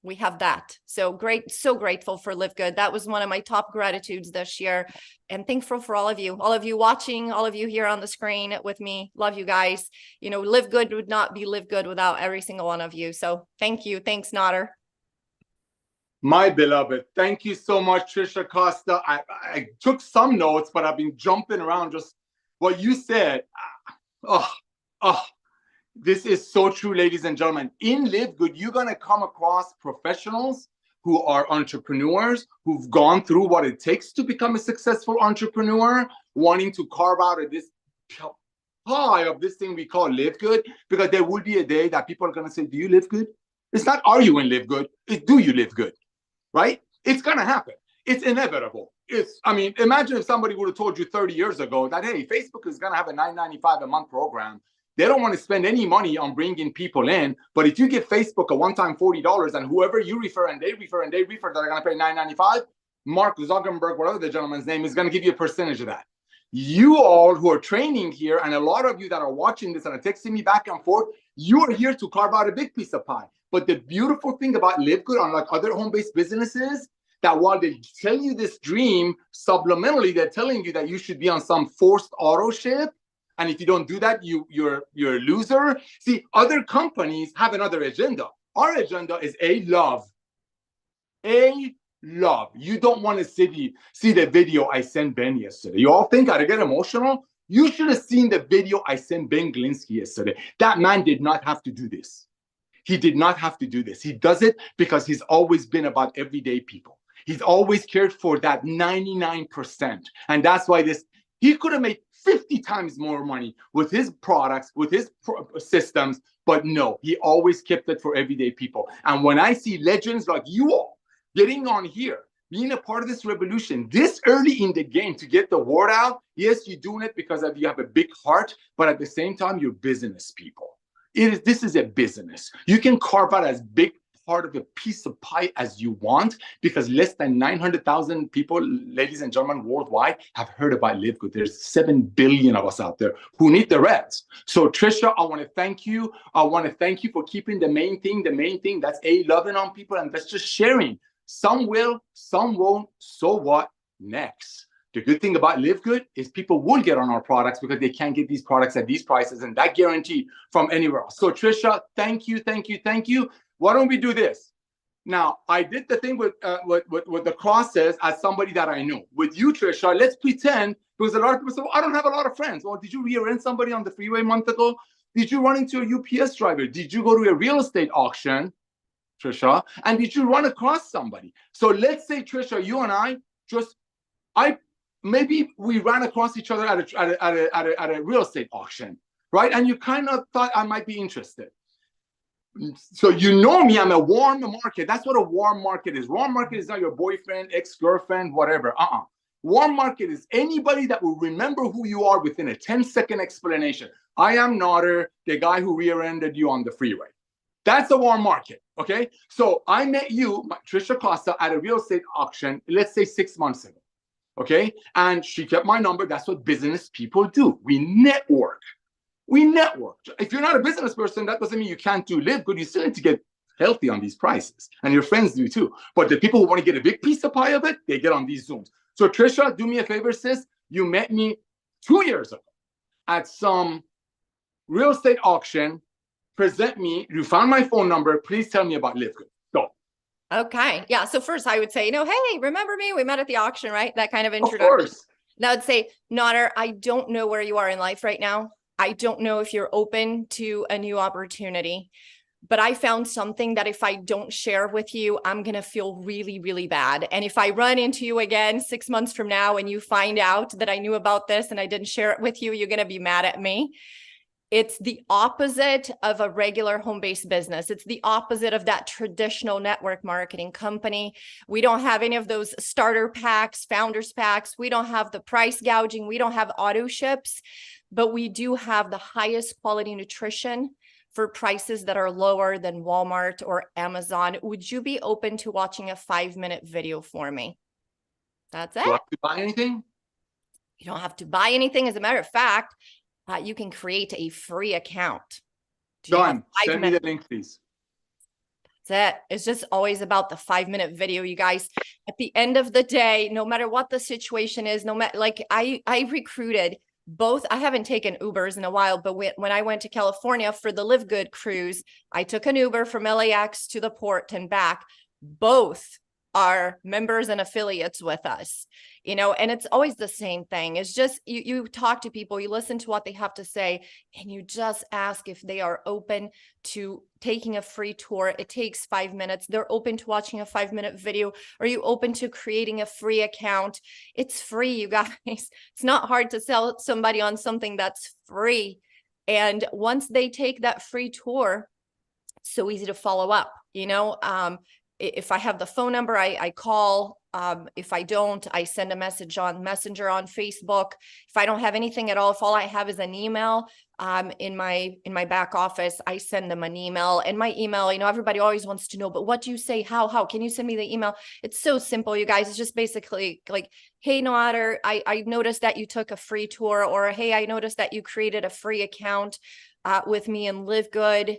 we have that. So great, so grateful for LiveGood. That was one of my top gratitudes this year. And thankful for all of you watching, all of you here on the screen with me. Love you guys. LiveGood would not be LiveGood without every single one of you. So thank you. Thanks, Nader. My beloved, thank you so much, Trisha Costa. I took some notes, but I've been jumping around just what you said. This is so true, ladies and gentlemen. In LiveGood, you're going to come across professionals who are entrepreneurs, who've gone through what it takes to become a successful entrepreneur, wanting to carve out of this pie of this thing we call LiveGood, because there will be a day that people are going to say, do you live good? It's not, are you in LiveGood? It's, do you live good? Right? It's going to happen. It's inevitable. Imagine if somebody would have told you 30 years ago that, hey, Facebook is going to have a $9.95 a month program. They don't want to spend any money on bringing people in. But if you give Facebook a one-time $40 and whoever you refer and they refer that are going to pay $9.95, Mark Zuckerberg, whatever the gentleman's name, is going to give you a percentage of that. You all who are training here, and a lot of you that are watching this and are texting me back and forth, you are here to carve out a big piece of pie. But the beautiful thing about LiveGood, unlike other home-based businesses, that while they tell you this dream, subliminally, they're telling you that you should be on some forced auto ship. And if you don't do that, you're a loser. See, other companies have another agenda. Our agenda is love. love. You don't want to see the video I sent Ben yesterday. You all think I get emotional? You should have seen the video I sent Ben Glinsky yesterday. That man did not have to do this. He did not have to do this. He does it because he's always been about everyday people. He's always cared for that 99%. And that's why he could have made 50 times more money with his products, with his systems, but no, he always kept it for everyday people. And when I see legends like you all getting on here, being a part of this revolution this early in the game to get the word out, yes, you're doing it because you have a big heart, but at the same time, you're business people. This is a business. You can carve out as big part of a piece of pie as you want, because less than 900,000 people, ladies and gentlemen, worldwide have heard about LiveGood. There's 7 billion of us out there who need the rest. So Trisha, I want to thank you. I want to thank you for keeping the main thing. That's loving on people, and that's just sharing. Some will, some won't. So what? Next. The good thing about LiveGood is people will get on our products because they can't get these products at these prices, and that guarantee from anywhere else. So Trisha, thank you. Why don't we do this? Now, I did the thing with the crosses as somebody that I know. With you, Trisha, let's pretend, because a lot of people say, well, I don't have a lot of friends. Well, did you rear-end somebody on the freeway a month ago? Did you run into a UPS driver? Did you go to a real estate auction, Trisha? And did you run across somebody? So let's say, Trisha, you and I maybe we ran across each other at a real estate auction, right? And you kind of thought I might be interested. So you know me, I'm a warm market. That's what a warm market is. Warm market is not your boyfriend, ex-girlfriend, whatever. Warm market is anybody that will remember who you are within a 10-second explanation. I am Nader, the guy who rear-ended you on the freeway. That's a warm market, okay? So I met you, Trisha Costa, at a real estate auction, let's say 6 months ago, okay? And she kept my number. That's what business people do. We network. If you're not a business person, that doesn't mean you can't do LiveGood. You still need to get healthy on these prices. And your friends do too. But the people who want to get a big piece of pie of it, they get on these Zooms. So Trisha, do me a favor, sis. You met me 2 years ago at some real estate auction. Present me. You found my phone number. Please tell me about LiveGood. Go. Okay. Yeah. So first I would say, hey, remember me? We met at the auction, right? That kind of introduction. Of course. Now I'd say, Nader, I don't know where you are in life right now. I don't know if you're open to a new opportunity, but I found something that if I don't share with you, I'm going to feel really, really bad. And if I run into you again 6 months from now and you find out that I knew about this and I didn't share it with you, you're going to be mad at me. It's the opposite of a regular home-based business. It's the opposite of that traditional network marketing company. We don't have any of those starter packs, founders packs. We don't have the price gouging. We don't have auto ships, but we do have the highest quality nutrition for prices that are lower than Walmart or Amazon. Would you be open to watching a 5-minute video for me? That's it. Do I have to buy anything? You don't have to buy anything. As a matter of fact, you can create a free account. Done. Send me the link, please. That's it. It's just always about the 5-minute video, you guys. At the end of the day, no matter what the situation is, no matter, like I recruited both. I haven't taken Ubers in a while, but when I went to California for the LiveGood cruise, I took an Uber from LAX to the port and back. Both are members and affiliates with us, and it's always the same thing. It's just, you talk to people, you listen to what they have to say, and you just ask if they are open to taking a free tour. It takes 5 minutes. They're open to watching a 5-minute video. Are you open to creating a free account? It's free, you guys. It's not hard to sell somebody on something that's free. And once they take that free tour, it's so easy to follow up, if I have the phone number, I call. If I don't, I send a message on Messenger, on Facebook. If I don't have anything at all, if all I have is an email in my back office, I send them an email. And my email, everybody always wants to know, but what do you say? How can you send me the email? It's so simple, you guys. It's just basically like, hey, Nader, I noticed that you took a free tour, or hey, I noticed that you created a free account with me in LiveGood.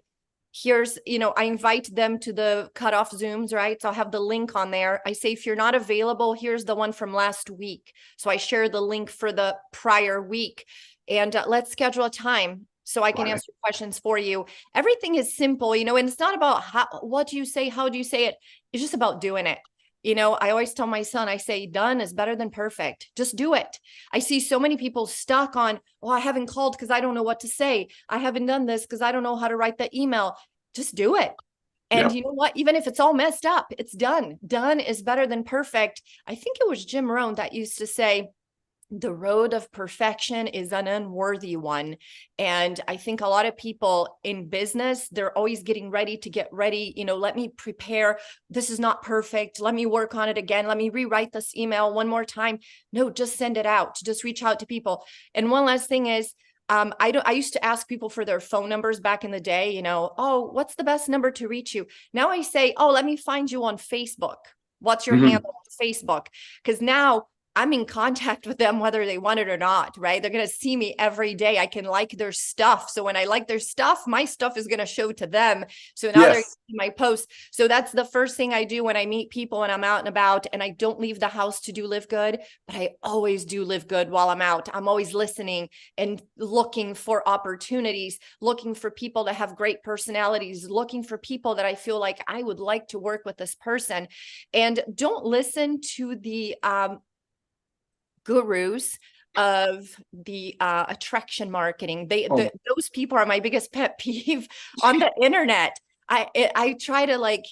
Here's, I invite them to the cutoff Zooms, right? So I'll have the link on there. I say, if you're not available, here's the one from last week. So I share the link for the prior week, and let's schedule a time so I can answer questions for you. Everything is simple, and it's not about what do you say, how do you say it? It's just about doing it. You know, I always tell my son, I say, done is better than perfect. Just do it. I see so many people stuck on, oh, I haven't called because I don't know what to say. I haven't done this because I don't know how to write the email. Just do it. And you know what? Even if it's all messed up, it's done. Done is better than perfect. I think it was Jim Rohn that used to say, the road of perfection is an unworthy one. And I think a lot of people in business, they're always getting ready to get ready. You know, let me prepare. This is not perfect. Let me work on it again. Let me rewrite this email one more time. No, just send it out. Just reach out to people. And one last thing is, I used to ask people for their phone numbers back in the day, you know, oh, what's the best number to reach you? Now I say, oh, let me find you on Facebook. What's your handle on Facebook? Because now I'm in contact with them, whether they want it or not, right? They're going to see me every day. I can like their stuff. So when I like their stuff, my stuff is going to show to them. So now they're seeing my posts. So that's the first thing I do when I meet people and I'm out and about, and I don't leave the house to do LiveGood, but I always do LiveGood while I'm out. I'm always listening and looking for opportunities, looking for people that have great personalities, looking for people that I feel like I would like to work with this person. And don't listen to the, gurus of the attraction marketing. Those people are my biggest pet peeve on the internet. I try to like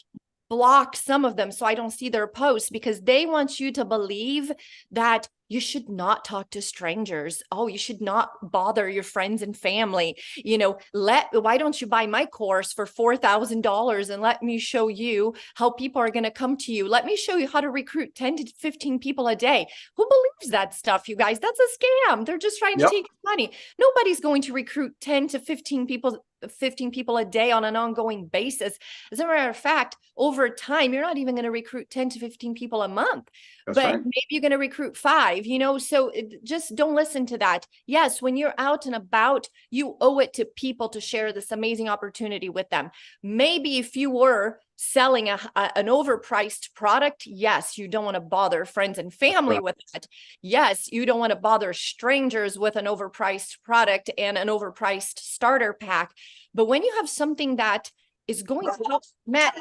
block some of them so I don't see their posts, because they want you to believe that you should not talk to strangers. Oh, you should not bother your friends and family. You know, why don't you buy my course for $4,000 and let me show you how people are going to come to you. Let me show you how to recruit 10 to 15 people a day. Who believes that stuff, you guys? That's a scam. They're just trying to take money. Nobody's going to recruit 10 to 15 people a day on an ongoing basis. As a matter of fact, over time, you're not even going to recruit 10 to 15 people a month. But maybe you're going to recruit 5, you know, so just don't listen to that. Yes, when you're out and about, you owe it to people to share this amazing opportunity with them. Maybe if you were selling an overpriced product, yes, you don't want to bother friends and family with that. Yes, you don't want to bother strangers with an overpriced product and an overpriced starter pack. But when you have something that is going to help, Matt,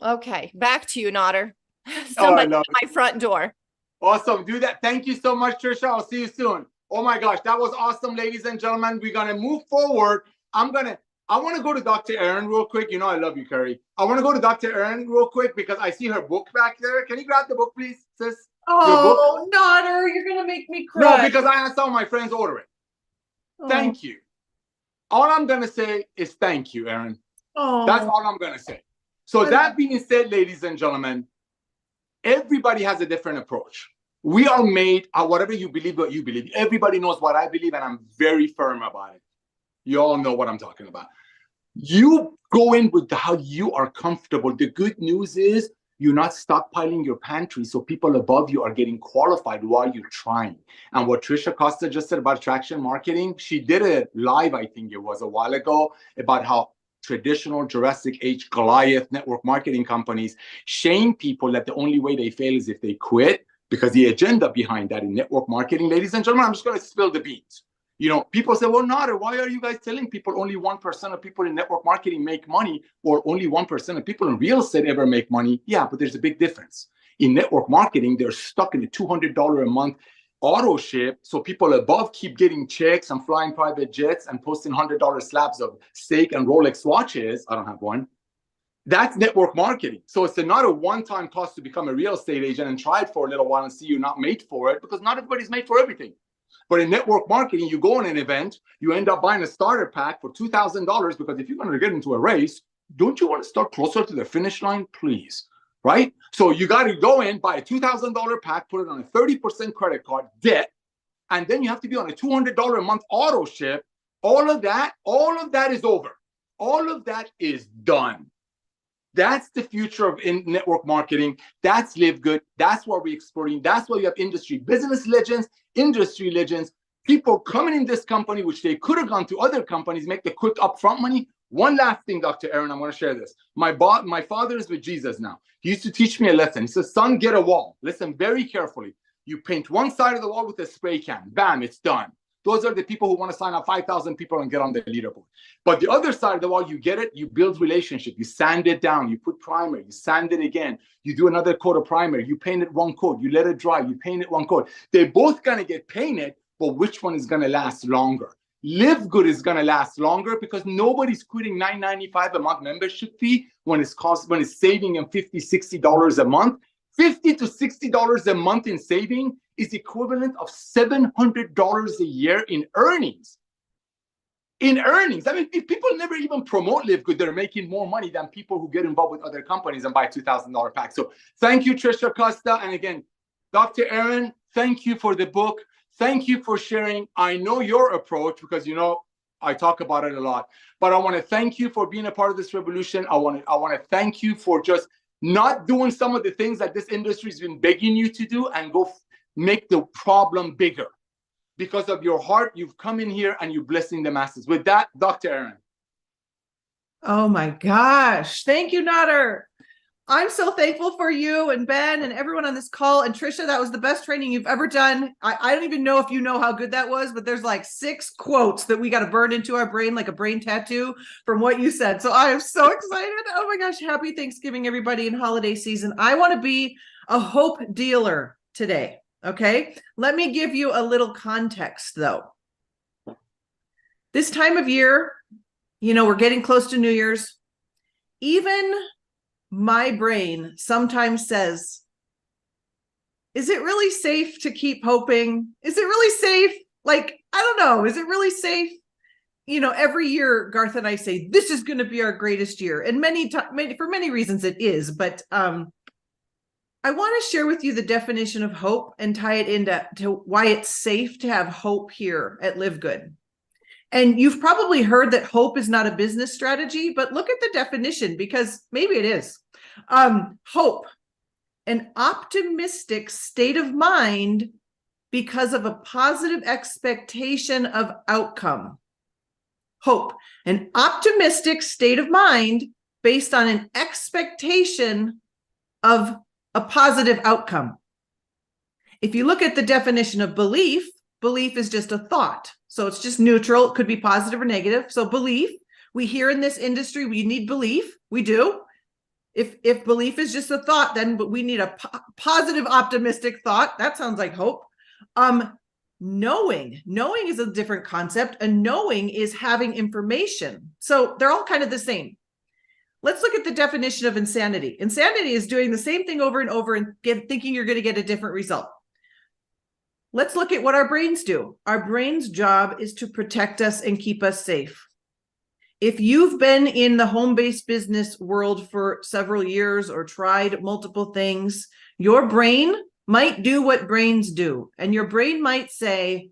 okay, back to you, Nodder. Somebody at my front door. Awesome. Do that. Thank you so much, Trisha. I'll see you soon. Oh my gosh, that was awesome, ladies and gentlemen. We're going to move forward. I want to go to Dr. Erin real quick. You know I love you, Carrie. I want to go to Dr. Erin real quick because I see her book back there. Can you grab the book, please, sis? Oh, Nodder, you're going to make me cry. No, because I asked all my friends to order it. Thank you. All I'm going to say is thank you, Erin. That's all I'm going to say. So that being said, ladies and gentlemen, everybody has a different approach. We are made, whatever you believe, what you believe. Everybody knows what I believe, and I'm very firm about it. You all know what I'm talking about. You go in with how you are comfortable. The good news is you're not stockpiling your pantry, so people above you are getting qualified while you're trying. And what Trisha Costa just said about attraction marketing, she did a live, I think it was a while ago, about how traditional Jurassic Age Goliath network marketing companies shame people that the only way they fail is if they quit, because the agenda behind that in network marketing, ladies and gentlemen, I'm just going to spill the beans. You know, people say, well, Nader, why are you guys telling people only 1% of people in network marketing make money, or only 1% of people in real estate ever make money? Yeah, but there's a big difference. In network marketing, they're stuck in the $200 a month auto ship, so people above keep getting checks and flying private jets and posting $100 slabs of steak and Rolex watches. I don't have one. That's network marketing. So it's not a one-time cost to become a real estate agent and try it for a little while and see you're not made for it, because not everybody's made for everything. But in network marketing, you go on an event, you end up buying a starter pack for $2,000, because if you're going to get into a race, don't you want to start closer to the finish line, please? Right? So you got to go in, buy a $2,000 pack, put it on a 30% credit card, debt, and then you have to be on a $200 a month auto ship. All of that is over. All of that is done. That's the future of network marketing. That's LiveGood. That's what we're exploring. That's why you have business legends, industry legends, people coming in this company, which they could have gone to other companies, make the quick upfront money. One last thing, Dr. Erin, I'm going to share this. My father is with Jesus now. He used to teach me a lesson. He says, son, get a wall. Listen very carefully. You paint one side of the wall with a spray can. Bam, it's done. Those are the people who want to sign up 5,000 people and get on the leaderboard. But the other side of the wall, you get it, you build relationship, you sand it down, you put primer, you sand it again, you do another coat of primer, you paint it one coat, you let it dry, you paint it one coat. They're both going to get painted, but which one is going to last longer? LiveGood is going to last longer because nobody's quitting $9.95 a month membership fee when it's saving them $50, $60 a month. $50 to $60 a month in saving is equivalent of $700 a year in earnings. In earnings. I mean, if people never even promote LiveGood, they're making more money than people who get involved with other companies and buy $2,000 packs. So thank you, Trisha Costa. And again, Dr. Aaron, thank you for the book. Thank you for sharing. I know your approach because, you know, I talk about it a lot. But I want to thank you for being a part of this revolution. I want to thank you for just not doing some of the things that this industry has been begging you to do and go make the problem bigger. Because of your heart, you've come in here and you're blessing the masses. With that, Dr. Aaron. Oh my gosh. Thank you, Nader. I'm so thankful for you and Ben and everyone on this call. And Trisha, that was the best training you've ever done. I don't even know if you know how good that was, but there's like 6 quotes that we got to burn into our brain like a brain tattoo from what you said. So I am so excited. Oh my gosh. Happy Thanksgiving, everybody, in holiday season. I want to be a hope dealer today. Okay. Let me give you a little context though. This time of year, you know, we're getting close to New Year's. Even my brain sometimes says, is it really safe to keep hoping? Is it really safe? Like, I don't know. Is it really safe? You know, every year, Garth and I say, this is going to be our greatest year. And for many reasons it is. But I want to share with you the definition of hope and tie it into why it's safe to have hope here at LiveGood. And you've probably heard that hope is not a business strategy, but look at the definition because maybe it is. Hope, an optimistic state of mind because of a positive expectation of outcome. Hope, an optimistic state of mind based on an expectation of a positive outcome. If you look at the definition of belief, belief is just a thought. So it's just neutral. It could be positive or negative. So belief, we hear in this industry, we need belief. We do. If belief is just a thought, then we need a positive, optimistic thought. That sounds like hope. Knowing is a different concept. And knowing is having information. So they're all kind of the same. Let's look at the definition of insanity. Insanity is doing the same thing over and over and thinking you're going to get a different result. Let's look at what our brains do. Our brain's job is to protect us and keep us safe. If you've been in the home-based business world for several years or tried multiple things, your brain might do what brains do. And your brain might say,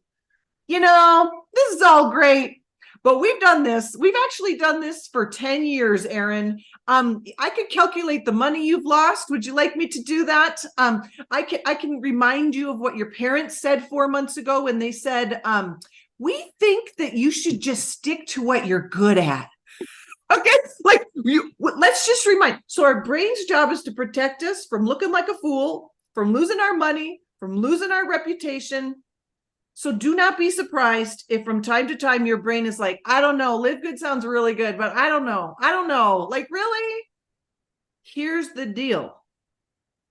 you know, this is all great, but we've done this. We've actually done this for 10 years, Aaron. I could calculate the money you've lost. Would you like me to do that? I can remind you of what your parents said 4 months ago when they said, we think that you should just stick to what you're good at. Okay, like let's just remind. So our brain's job is to protect us from looking like a fool, from losing our money, from losing our reputation. So do not be surprised if from time to time your brain is like, I don't know, LiveGood sounds really good, but I don't know. Like, really? Here's the deal.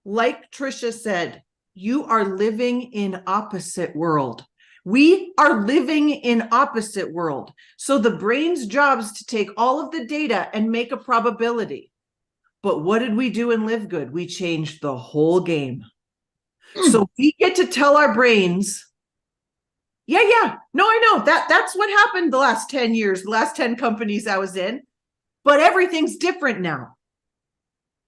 Like Trisha said, you are living in opposite world. We are living in opposite world. So the brain's job is to take all of the data and make a probability. But what did we do in LiveGood? We changed the whole game. So we get to tell our brains, yeah. No, I know that's what happened the last 10 years, the last 10 companies I was in, but everything's different now.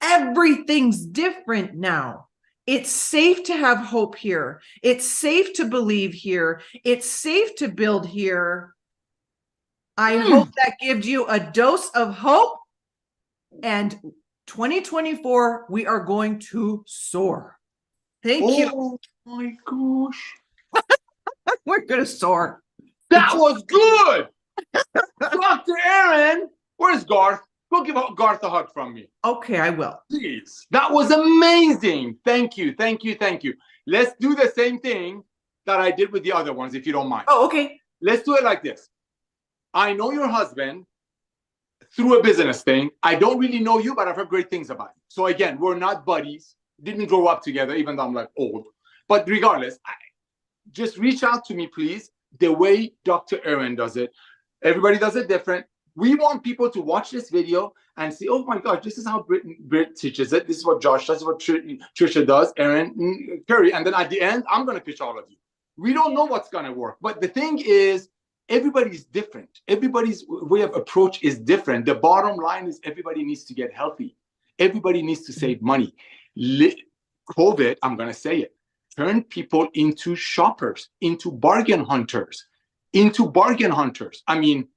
Everything's different now. It's safe to have hope here. It's safe to believe here. It's safe to build here. I hope that gives you a dose of hope. And 2024, we are going to soar. Thank you. Oh my gosh. We're going to soar. That was good. Dr. Aaron, where's Garth? Go give Garth a hug from me. Okay, I will. Please. That was amazing. Thank you. Let's do the same thing that I did with the other ones, if you don't mind. Oh, okay. let's do it like this. I know your husband through a business thing. I don't really know you, but I've heard great things about you. So again, we're not buddies. Didn't grow up together, even though I'm like old. But regardless, just reach out to me, please, the way Dr. Aaron does it. Everybody does it different. We want people to watch this video and see, oh my gosh, this is how Britt teaches it. This is what Josh does, this is what Trisha does, Aaron, Curry. And then at the end, I'm going to pitch all of you. We don't know what's going to work. But the thing is, everybody's different. Everybody's way of approach is different. The bottom line is everybody needs to get healthy. Everybody needs to save money. COVID, I'm going to say it, turned people into shoppers, into bargain hunters. I mean,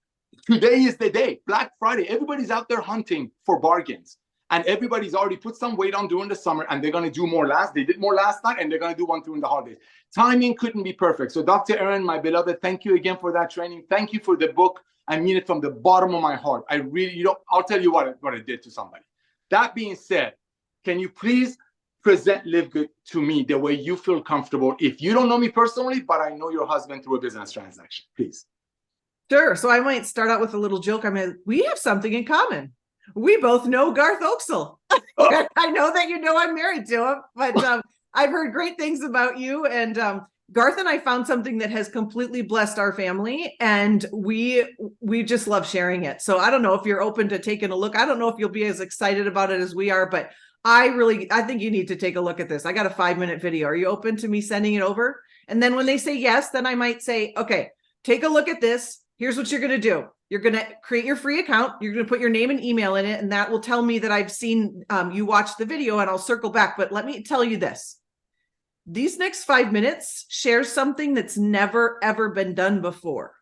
today is the day, Black Friday. Everybody's out there hunting for bargains. And everybody's already put some weight on during the summer, and they're going to do more they did more last night, and they're going to do one during the holidays. Timing couldn't be perfect. So Dr. Aaron, my beloved, thank you again for that training. Thank you for the book. I mean it from the bottom of my heart. I really, I'll tell you what it did to somebody. That being said, can you please present LiveGood to me the way you feel comfortable? If you don't know me personally, but I know your husband through a business transaction, please. Sure. So I might start out with a little joke. I mean, we have something in common. We both know Garth Oaksel. Oh. I know that you know I'm married to him, but I've heard great things about you. And Garth and I found something that has completely blessed our family, and we just love sharing it. So I don't know if you're open to taking a look. I don't know if you'll be as excited about it as we are, but I think you need to take a look at this. I got a 5-minute video. Are you open to me sending it over? And then when they say yes, then I might say, okay, take a look at this. Here's what you're going to do. You're going to create your free account. You're going to put your name and email in it, and that will tell me that I've seen you watch the video, and I'll circle back. But let me tell you this. These next 5 minutes share something that's never, ever been done before.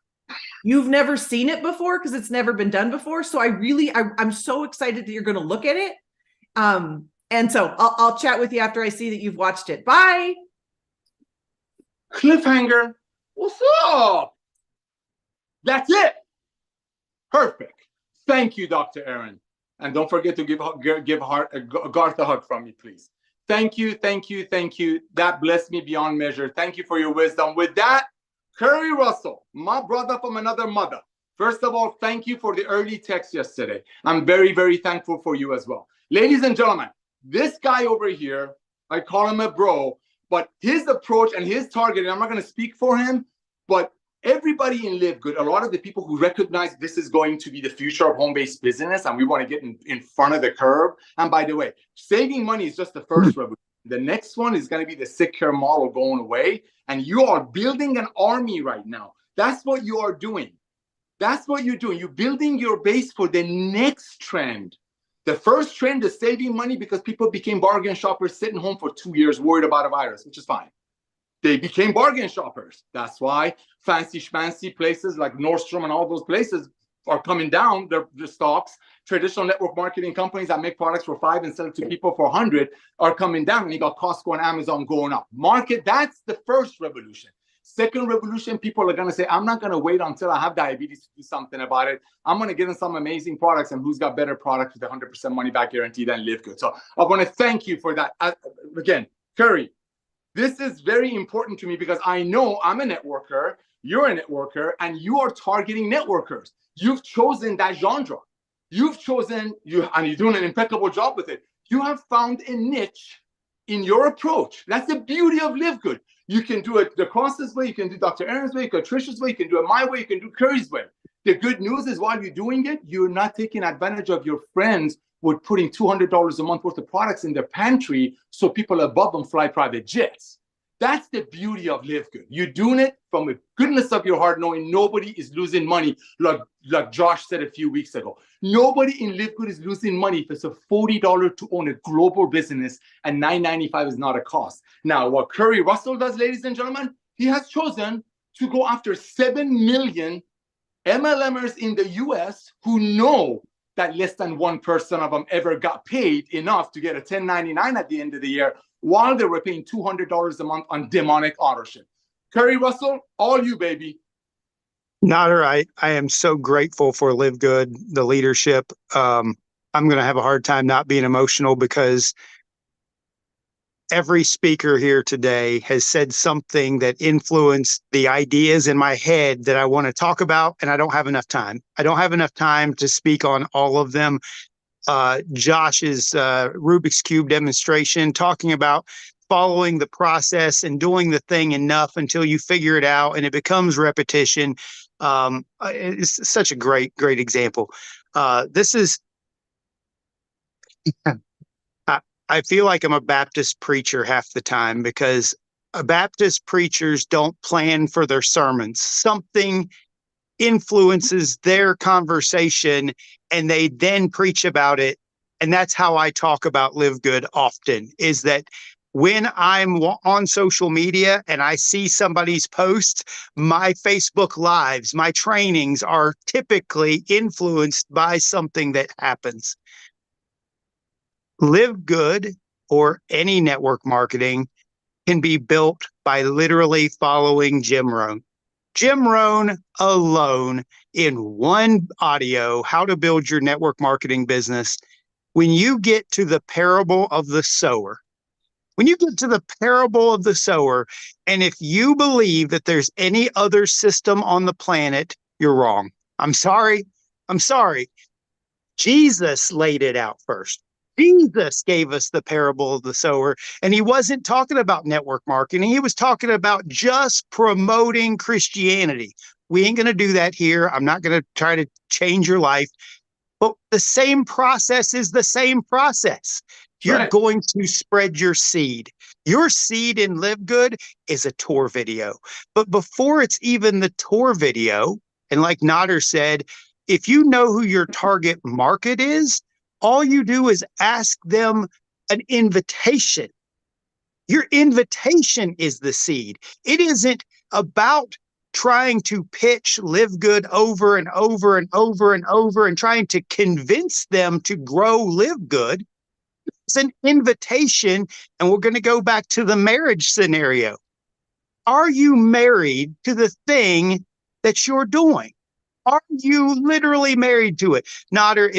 You've never seen it before because it's never been done before. So I'm so excited that you're going to look at it. And so I'll chat with you after I see that you've watched it. Bye. Cliffhanger. What's up? That's it. Perfect. Thank you, Dr. Aaron. And don't forget to give Garth a hug from me, please. Thank you, thank you, thank you. That blessed me beyond measure. Thank you for your wisdom. With that, Curry Russell, my brother from another mother. First of all, thank you for the early text yesterday. I'm very, very thankful for you as well. Ladies and gentlemen, this guy over here, I call him a bro, but his approach and his target, and I'm not going to speak for him, but everybody in LiveGood, a lot of the people who recognize this is going to be the future of home-based business, and we want to get in front of the curve. And by the way, saving money is just the first revolution. The next one is going to be the sick care model going away. And you are building an army right now. That's what you are doing. That's what you're doing. You're building your base for the next trend. The first trend is saving money because people became bargain shoppers sitting home for 2 years worried about a virus, which is fine. They became bargain shoppers. That's why fancy schmancy places like Nordstrom and all those places are coming down, their stocks. Traditional network marketing companies that make products for $5 and sell it to people for $100 are coming down. And you got Costco and Amazon going up. Market, that's the first revolution. Second revolution, people are going to say, I'm not going to wait until I have diabetes to do something about it. I'm going to get in some amazing products, and who's got better products with 100% money back guarantee than LiveGood. So I want to thank you for that. Again, Curry, this is very important to me because I know I'm a networker, you're a networker, and you are targeting networkers. You've chosen that genre. You've chosen, and you're doing an impeccable job with it. You have found a niche in your approach. That's the beauty of LiveGood. You can do it the Cross's way, you can do Dr. Aaron's way, you can do Trisha's way, you can do it my way, you can do Curry's way. The good news is while you're doing it, you're not taking advantage of your friends with putting $200 a month worth of products in their pantry so people above them fly private jets. That's the beauty of LiveGood. You're doing it from the goodness of your heart, knowing nobody is losing money, like Josh said a few weeks ago. Nobody in LiveGood is losing money if it's a $40 to own a global business and $9.95 is not a cost. Now, what Curry Russell does, ladies and gentlemen, he has chosen to go after 7 million MLMers in the US who know that less than 1% of them ever got paid enough to get a 1099 at the end of the year, while they were paying $200 a month on demonic auto-ship. Curry Russell, all you, baby. Nader, I am so grateful for LiveGood, the leadership. I'm going to have a hard time not being emotional because every speaker here today has said something that influenced the ideas in my head that I want to talk about, and I don't have enough time. I don't have enough time to speak on all of them. Josh's Rubik's Cube demonstration, talking about following the process and doing the thing enough until you figure it out and it becomes repetition. It's such a great example. This is, I feel like I'm a Baptist preacher half the time, because Baptist preachers don't plan for their sermons. Something influences their conversation and they then preach about it. And that's how I talk about Live Good often, is that when I'm on social media and I see somebody's post, my Facebook Lives, my trainings are typically influenced by something that happens. Live Good, or any network marketing, can be built by literally following Jim Rohn. Jim Rohn alone, in one audio, How to Build Your Network Marketing Business. When you get to the parable of the sower, and if you believe that there's any other system on the planet, you're wrong. I'm sorry. Jesus laid it out first. Jesus gave us the parable of the sower, and he wasn't talking about network marketing. He was talking about just promoting Christianity. We ain't going to do that here. I'm not going to try to change your life, but the same process is the same process. You're going to spread your seed. Your seed in Live Good is a tour video. But before it's even the tour video, and like Nader said, if you know who your target market is, all you do is ask them an invitation. Your invitation is the seed. It isn't about trying to pitch Live Good over and over and over and over and trying to convince them to grow Live Good. It's an invitation. And we're going to go back to the marriage scenario. Are you married to the thing that you're doing? Are you literally married to it? Nader,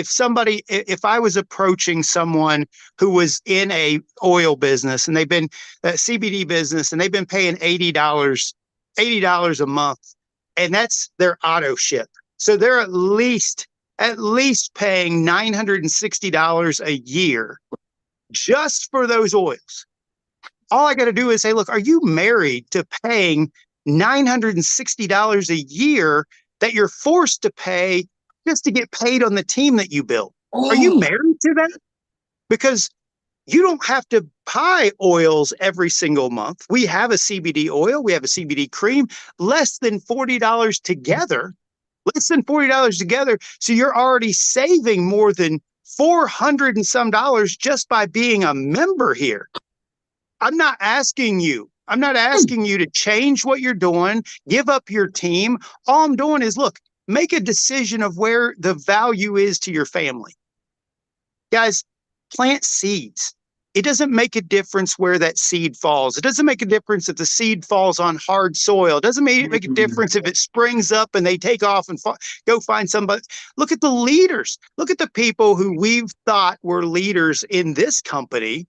if I was approaching someone who was in a oil business and they've been a CBD business and they've been paying $80 a month, and that's their auto ship. So they're at least paying $960 a year just for those oils. All I got to do is say, look, are you married to paying $960 a year that you're forced to pay just to get paid on the team that you built? Are you married to that? Because you don't have to buy oils every single month. We have a CBD oil. We have a CBD cream, less than $40 together. So you're already saving more than $400 and some just by being a member here. I'm not asking you to change what you're doing, give up your team. All I'm doing is, look, make a decision of where the value is to your family. Guys, plant seeds. It doesn't make a difference where that seed falls. It doesn't make a difference if the seed falls on hard soil. It doesn't make a difference if it springs up and they take off and go find somebody. Look at the leaders. Look at the people who we've thought were leaders in this company.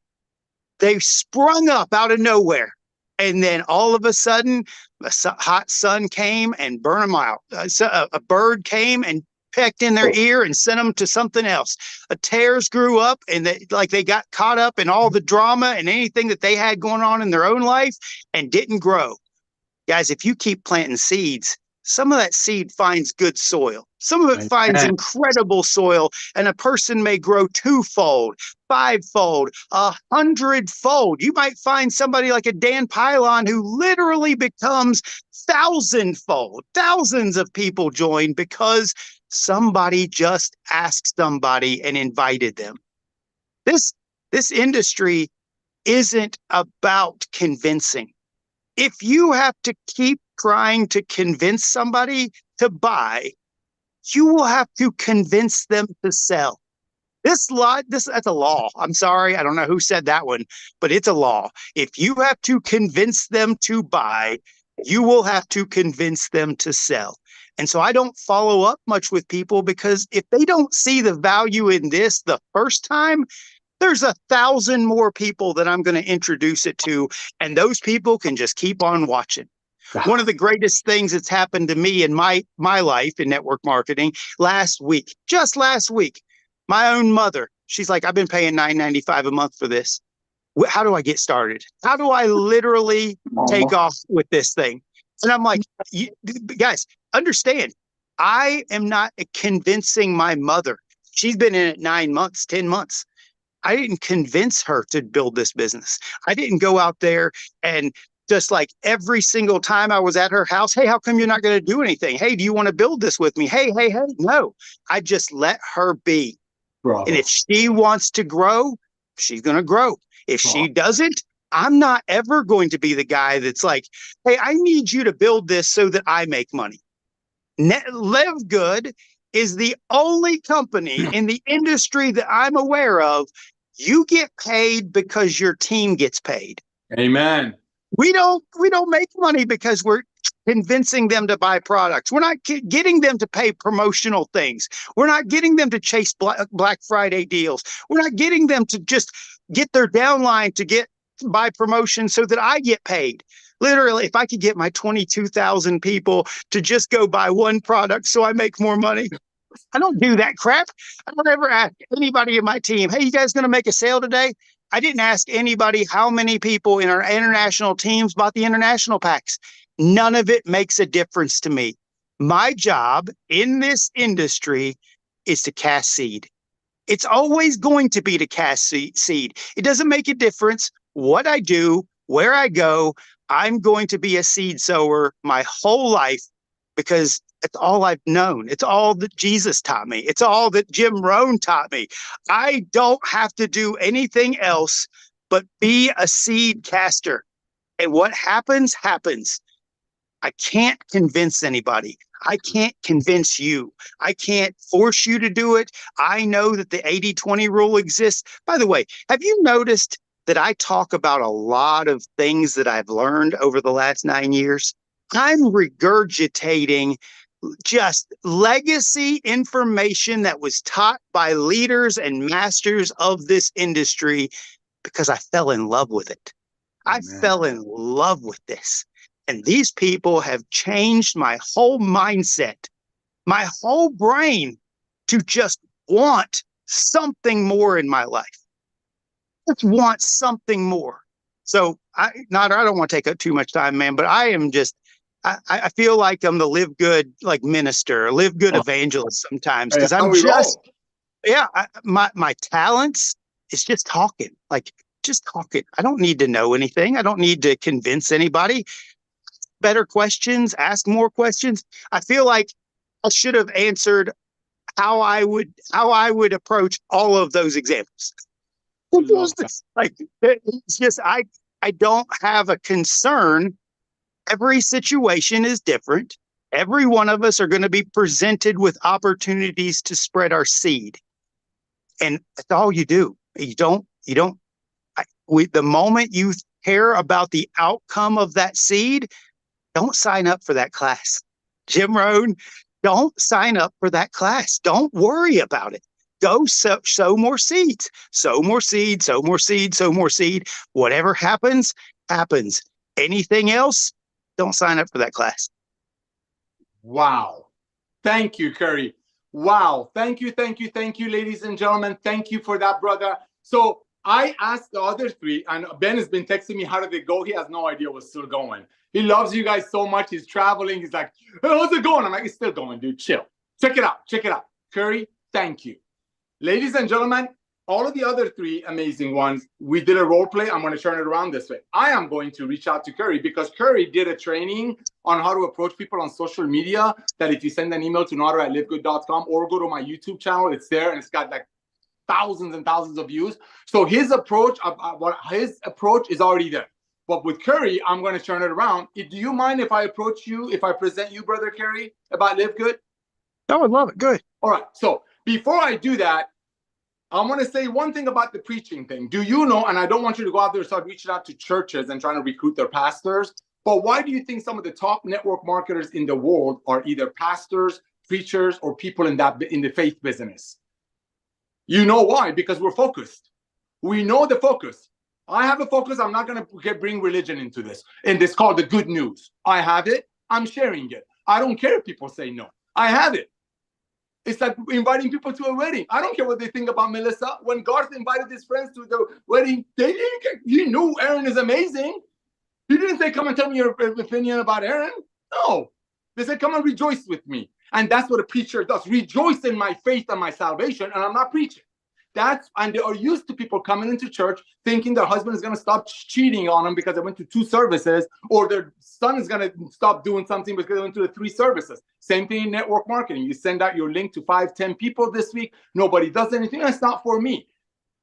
They sprung up out of nowhere. And then all of a sudden, a hot sun came and burned them out. A bird came and pecked in their ear and sent them to something else. Tares grew up and they got caught up in all the drama and anything that they had going on in their own life and didn't grow. Guys, if you keep planting seeds, some of that seed finds good soil. Some of it finds incredible soil, and a person may grow 2-fold, 5-fold, 100-fold. You might find somebody like a Dan Pylon who literally becomes 1,000-fold. Thousands of people join because somebody just asked somebody and invited them. This industry isn't about convincing. If you have to keep trying to convince somebody to buy, you will have to convince them to sell. That's a law. I'm sorry. I don't know who said that one, but it's a law. If you have to convince them to buy, you will have to convince them to sell. And so I don't follow up much with people, because if they don't see the value in this the first time, There's 1,000 more people that I'm going to introduce it to, and those people can just keep on watching. One of the greatest things that's happened to me in my life in network marketing just last week, my own mother, she's like, I've been paying $9.95 a month for this. How do I get started? How do I literally take off with this thing? And I'm like, guys, understand, I am not convincing my mother. She's been in it 9 months, 10 months. I didn't convince her to build this business. I didn't go out there and just like every single time I was at her house, hey, how come you're not going to do anything? Hey, do you want to build this with me? Hey. No, I just let her be. Bravo. And if she wants to grow, she's going to grow. If she doesn't, I'm not ever going to be the guy that's like, hey, I need you to build this so that I make money. LiveGood is the only company in the industry that I'm aware of. You get paid because your team gets paid. Amen. We don't make money because we're convincing them to buy products. We're not getting them to pay promotional things. We're not getting them to chase Black Friday deals. We're not getting them to just get their downline to buy promotion so that I get paid. Literally, if I could get my 22,000 people to just go buy one product so I make more money, I don't do that crap. I don't ever ask anybody in my team, hey, you guys going to make a sale today? I didn't ask anybody how many people in our international teams bought the international packs. None of it makes a difference to me. My job in this industry is to cast seed. It's always going to be to cast seed. It doesn't make a difference what I do, where I go. I'm going to be a seed sower my whole life because it's all I've known. It's all that Jesus taught me. It's all that Jim Rohn taught me. I don't have to do anything else but be a seed caster. And what happens, happens. I can't convince anybody. I can't convince you. I can't force you to do it. I know that the 80-20 rule exists. By the way, have you noticed that I talk about a lot of things that I've learned over the last 9 years? I'm regurgitating just legacy information that was taught by leaders and masters of this industry because I fell in love with it. I fell in love with this. And these people have changed my whole mindset, my whole brain to just want something more in my life. Just want something more. So I don't want to take up too much time, man, but I am just, I feel like I'm the LiveGood like minister, LiveGood evangelist sometimes because I'm just, my talents is just talking, like just talking. I don't need to know anything. I don't need to convince anybody. Better questions, ask more questions. I feel like I should have answered how I would approach all of those examples. It's just I don't have a concern. Every situation is different. Every one of us are going to be presented with opportunities to spread our seed. And that's all you do. The moment you care about the outcome of that seed, don't sign up for that class. Jim Rohn, don't sign up for that class. Don't worry about it. Go sow more seeds. Sow more seed, sow more seed, sow more seed. Whatever happens, happens. Anything else, don't sign up for that class. Wow. Thank you, Curry. Wow. Thank you, ladies and gentlemen. Thank you for that, brother. So I asked the other three, and Ben has been texting me, how did it go? He has no idea what's still going. He loves you guys so much. He's traveling. He's like, hey, how's it going? I'm like, it's still going, dude. Chill. Check it out. Curry, thank you. Ladies and gentlemen, all of the other three amazing ones, we did a role play. I'm going to turn it around this way. I am going to reach out to Curry because Curry did a training on how to approach people on social media that if you send an email to nader@livegood.com or go to my YouTube channel, it's there and it's got like thousands and thousands of views. So his approach is already there. But with Curry, I'm going to turn it around. Do you mind if I approach you, if I present you, Brother Curry, about LiveGood? I would love it. Good. All right. So before I do that, I want to say one thing about the preaching thing. Do you know, and I don't want you to go out there and start reaching out to churches and trying to recruit their pastors, but why do you think some of the top network marketers in the world are either pastors, preachers, or people in the faith business? You know why? Because we're focused. We know the focus. I have a focus. I'm not going to bring religion into this. And it's called the good news. I have it. I'm sharing it. I don't care if people say no. I have it. It's like inviting people to a wedding. I don't care what they think about Melissa. When Garth invited his friends to the wedding, they didn't care. He knew Aaron is amazing. He didn't say, come and tell me your opinion about Aaron. No. They said, come and rejoice with me. And that's what a preacher does. Rejoice in my faith and my salvation. And I'm not preaching. And they are used to people coming into church thinking their husband is going to stop cheating on them because they went to 2 services, or their son is going to stop doing something because they went to the 3 services. Same thing in network marketing. You send out your link to 5, 10 people this week. Nobody does anything. That's not for me.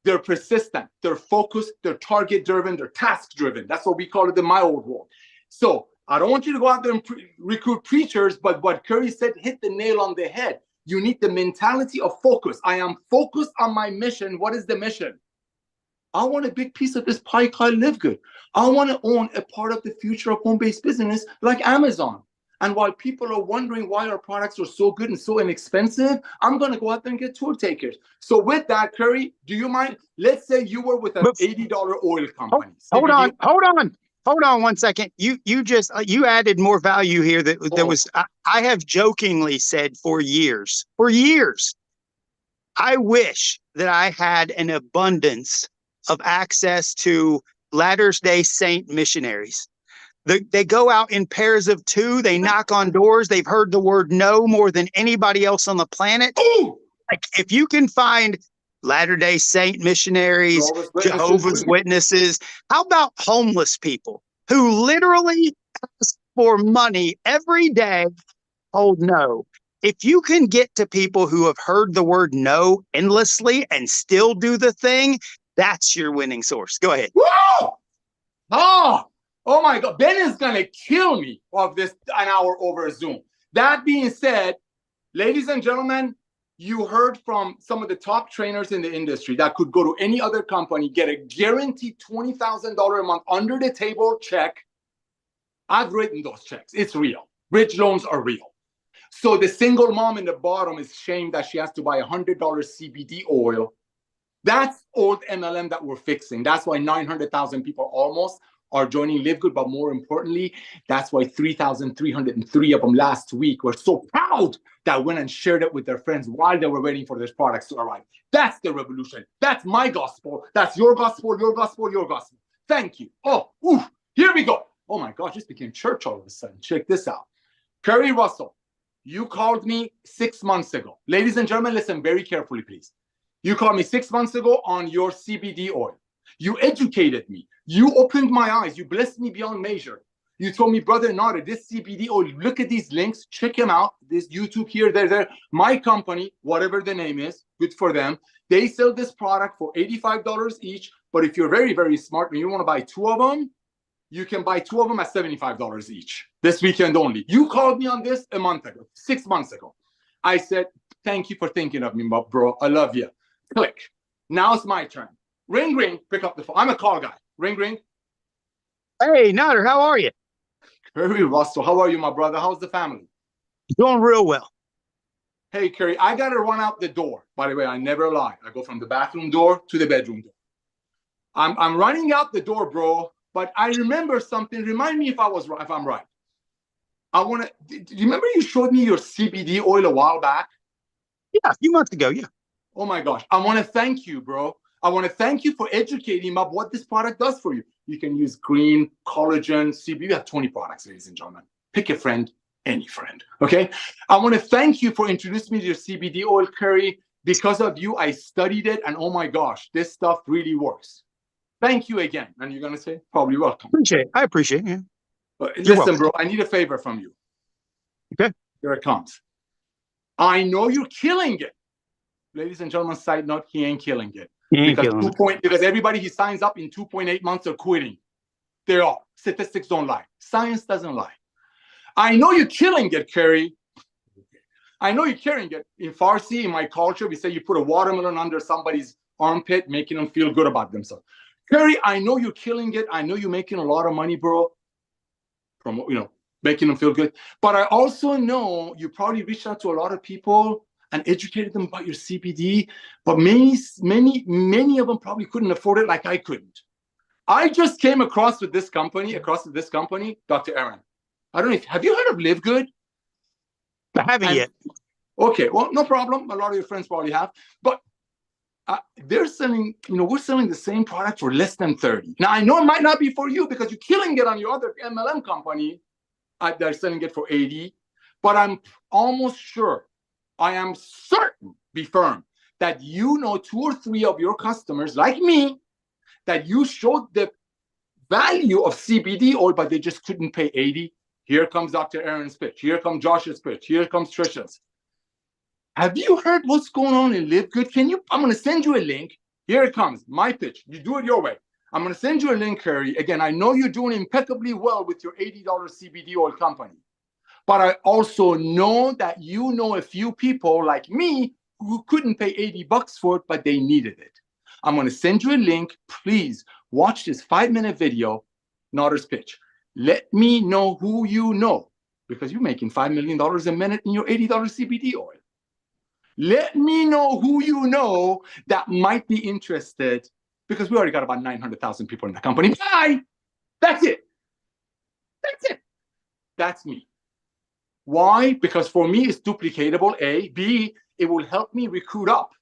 They're persistent. They're focused. They're target driven. They're task driven. That's what we call it in my old world. So I don't want you to go out there and recruit preachers, but what Curry said hit the nail on the head. You need the mentality of focus. I am focused on my mission. What is the mission? I want a big piece of this pie called LiveGood. I want to own a part of the future of home-based business like Amazon. And while people are wondering why our products are so good and so inexpensive, I'm going to go out there and get tour takers. So with that, Curry, do you mind? Let's say you were with an $80 oil company. Hold on 1 second. You added more value here that was, I have jokingly said for years, I wish that I had an abundance of access to Latter-day Saint missionaries. They go out in pairs of 2. They knock on doors. They've heard the word no more than anybody else on the planet. Ooh! Like, if you can find Latter-day Saint missionaries, Jehovah's Witnesses, how about homeless people who literally ask for money every day? Oh, no. If you can get to people who have heard the word no endlessly and still do the thing, that's your winning source. Go ahead. Whoa! Oh my God. Ben is going to kill me of this an hour over Zoom. That being said, ladies and gentlemen, you heard from some of the top trainers in the industry that could go to any other company, get a guaranteed $20,000 a month under the table check. I've written those checks. It's real. Bridge loans are real. So the single mom in the bottom is shamed that she has to buy $100 CBD oil. That's old MLM that we're fixing. That's why 900,000 people almost are joining LiveGood. But more importantly, that's why 3,303 of them last week were so proud that went and shared it with their friends while they were waiting for these products to arrive. That's the revolution. That's my gospel. That's your gospel, your gospel, your gospel. Thank you. Oh, ooh, here we go. Oh my gosh, this became church all of a sudden. Check this out. Curry Russell, you called me 6 months ago. Ladies and gentlemen, listen very carefully, please. You called me 6 months ago on your CBD oil. You educated me. You opened my eyes. You blessed me beyond measure. You told me, brother Nader, this CBD oil, look at these links. Check them out. This YouTube here, there. My company, whatever the name is, good for them. They sell this product for $85 each. But if you're very, very smart and you want to buy 2 of them, you can buy 2 of them at $75 each. This weekend only. You called me on this a month ago, 6 months ago. I said, thank you for thinking of me, bro. I love you. Click. Now it's my turn. Ring, ring. Pick up the phone. I'm a call guy. Ring, ring. Hey, Nader, how are you? Curry Russell, how are you, my brother? How's the family? Doing real well. Hey, Curry, I got to run out the door. By the way, I never lie. I go from the bathroom door to the bedroom door. I'm running out the door, bro. But I remember something. Remind me if I'm right. Do you remember you showed me your CBD oil a while back? Yeah, a few months ago, yeah. Oh my gosh. I want to thank you, bro. I want to thank you for educating about what this product does for you. You can use green, collagen, CBD. You have 20 products, ladies and gentlemen. Pick a friend, any friend, okay? I want to thank you for introducing me to your CBD oil, Curry. Because of you, I studied it, and oh my gosh, this stuff really works. Thank you again. And you're going to say, probably welcome. I appreciate it. Yeah. But listen, bro, I need a favor from you. Okay. Here it comes. I know you're killing it. Ladies and gentlemen, side note, he ain't killing it. Because everybody he signs up in 2.8 months are quitting. They are. Statistics don't lie. Science doesn't lie. I know you're killing it, Curry. I know you're killing it. In Farsi, in my culture, we say you put a watermelon under somebody's armpit, making them feel good about themselves. Curry, I know you're killing it. I know you're making a lot of money, bro. From making them feel good. But I also know you probably reached out to a lot of people and educated them about your CBD, but many of them probably couldn't afford it like I couldn't. I just came across this company, Dr. Aaron. I don't know have you heard of LiveGood? I haven't yet. Okay, well, no problem. A lot of your friends probably have, but they're selling, we're selling the same product for less than 30. Now, I know it might not be for you because you're killing it on your other MLM company. They're selling it for 80, but I'm almost sure, I am certain, be firm, that 2 or 3 of your customers, like me, that you showed the value of CBD oil, but they just couldn't pay 80. Here comes Dr. Aaron's pitch. Here comes Josh's pitch. Here comes Trisha's. Have you heard what's going on in LiveGood? I'm going to send you a link. Here it comes, my pitch. You do it your way. I'm going to send you a link, Harry. Again, I know you're doing impeccably well with your $80 CBD oil company. But I also know that a few people like me who couldn't pay $80 for it, but they needed it. I'm going to send you a link. Please watch this 5-minute video, Notter's pitch. Let me know who you know, because you're making $5 million a minute in your $80 CBD oil. Let me know who you know that might be interested, because we already got about 900,000 people in the company. Bye. That's it. That's it. That's me. Why? Because for me, it's duplicatable, A. B, it will help me recruit up.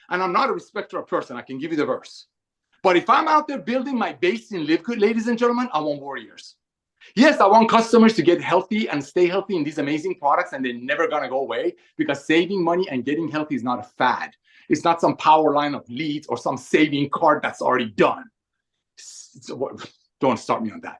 And I'm not a respecter of person. I can give you the verse. But if I'm out there building my base in LiveGood, ladies and gentlemen, I want warriors. Yes, I want customers to get healthy and stay healthy in these amazing products, and they're never going to go away, because saving money and getting healthy is not a fad. It's not some power line of leads or some saving card that's already done. So, don't start me on that.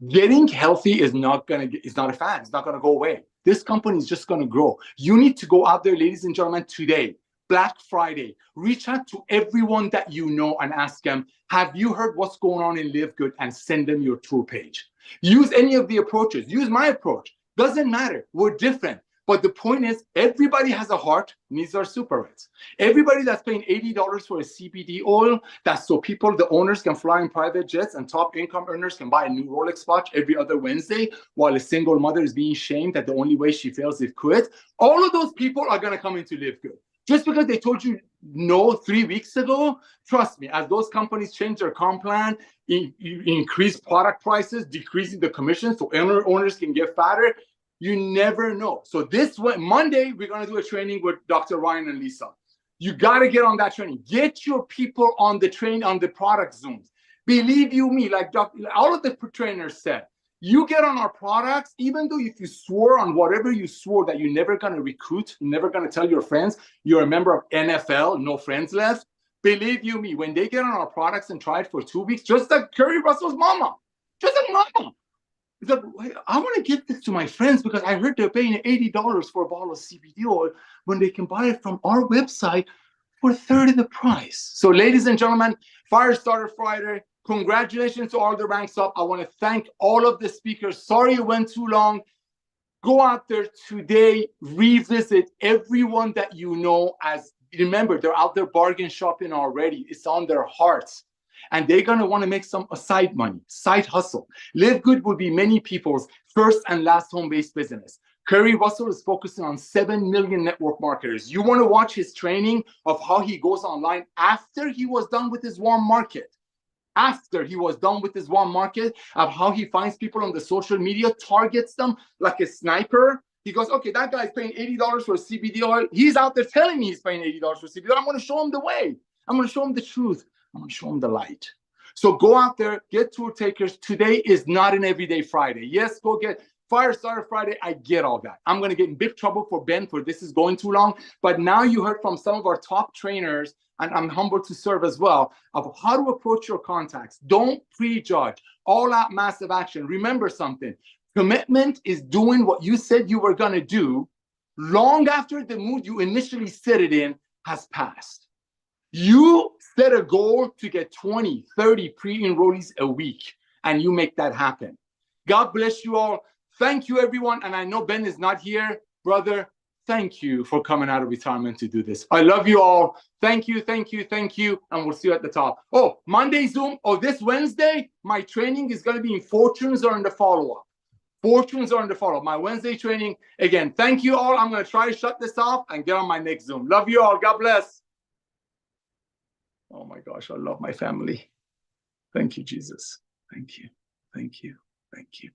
Getting healthy is not a fad. It's not going to go away. This company is just going to grow. You need to go out there, ladies and gentlemen, today, Black Friday, reach out to everyone that you know and ask them, have you heard what's going on in LiveGood? And send them your tour page. Use any of the approaches. Use my approach. Doesn't matter. We're different. But the point is, everybody has a heart, needs our super rights. Everybody that's paying $80 for a CBD oil, that's so people, the owners, can fly in private jets and top income earners can buy a new Rolex watch every other Wednesday, while a single mother is being shamed that the only way she fails is quit. All of those people are going to come into LiveGood. Just because they told you no 3 weeks ago, trust me, as those companies change their comp plan, increase product prices, decreasing the commissions so owners can get fatter, you never know. So Monday, we're going to do a training with Dr. Ryan and Lisa. You got to get on that training. Get your people on the product Zooms. Believe you me, like all of the trainers said, you get on our products, even though if you swore on whatever you swore that you're never going to recruit, never going to tell your friends, you're a member of NFL, no friends left. Believe you me, when they get on our products and try it for 2 weeks, just like Curry Russell's mama, just like mama, I want to give this to my friends because I heard they're paying $80 for a bottle of CBD oil when they can buy it from our website for a third of the price. So ladies and gentlemen, Firestarter Friday, congratulations to all the ranks up. I want to thank all of the speakers. Sorry it went too long. Go out there today, revisit everyone that you know. Remember, they're out there bargain shopping already. It's on their hearts. And they're going to want to make a side money, side hustle. LiveGood will be many people's first and last home-based business. Curry Russell is focusing on 7 million network marketers. You want to watch his training of how he goes online after he was done with his warm market. After he was done with his warm market, of how he finds people on the social media, targets them like a sniper. He goes, okay, that guy's paying $80 for CBD oil. He's out there telling me he's paying $80 for CBD oil. I'm going to show him the way. I'm going to show him the truth. I'm going to show him the light. So go out there, get tour takers. Today is not an everyday Friday. Yes, go get Firestarter Friday. I get all that. I'm going to get in big trouble for Ben for this is going too long. But now you heard from some of our top trainers, and I'm humbled to serve as well, of how to approach your contacts. Don't prejudge. All out massive action. Remember something. Commitment is doing what you said you were going to do long after the mood you initially set it in has passed. You set a goal to get 20, 30 pre-enrollees a week, and you make that happen. God bless you all. Thank you, everyone. And I know Ben is not here. Brother, thank you for coming out of retirement to do this. I love you all. Thank you, thank you, thank you. And we'll see you at the top. Oh, Monday Zoom. Oh, this Wednesday, my training is going to be in fortunes or in the follow-up. Fortunes are in the follow. My Wednesday training. Again, thank you all. I'm going to try to shut this off and get on my next Zoom. Love you all. God bless. Oh my gosh, I love my family. Thank you, Jesus. Thank you. Thank you. Thank you.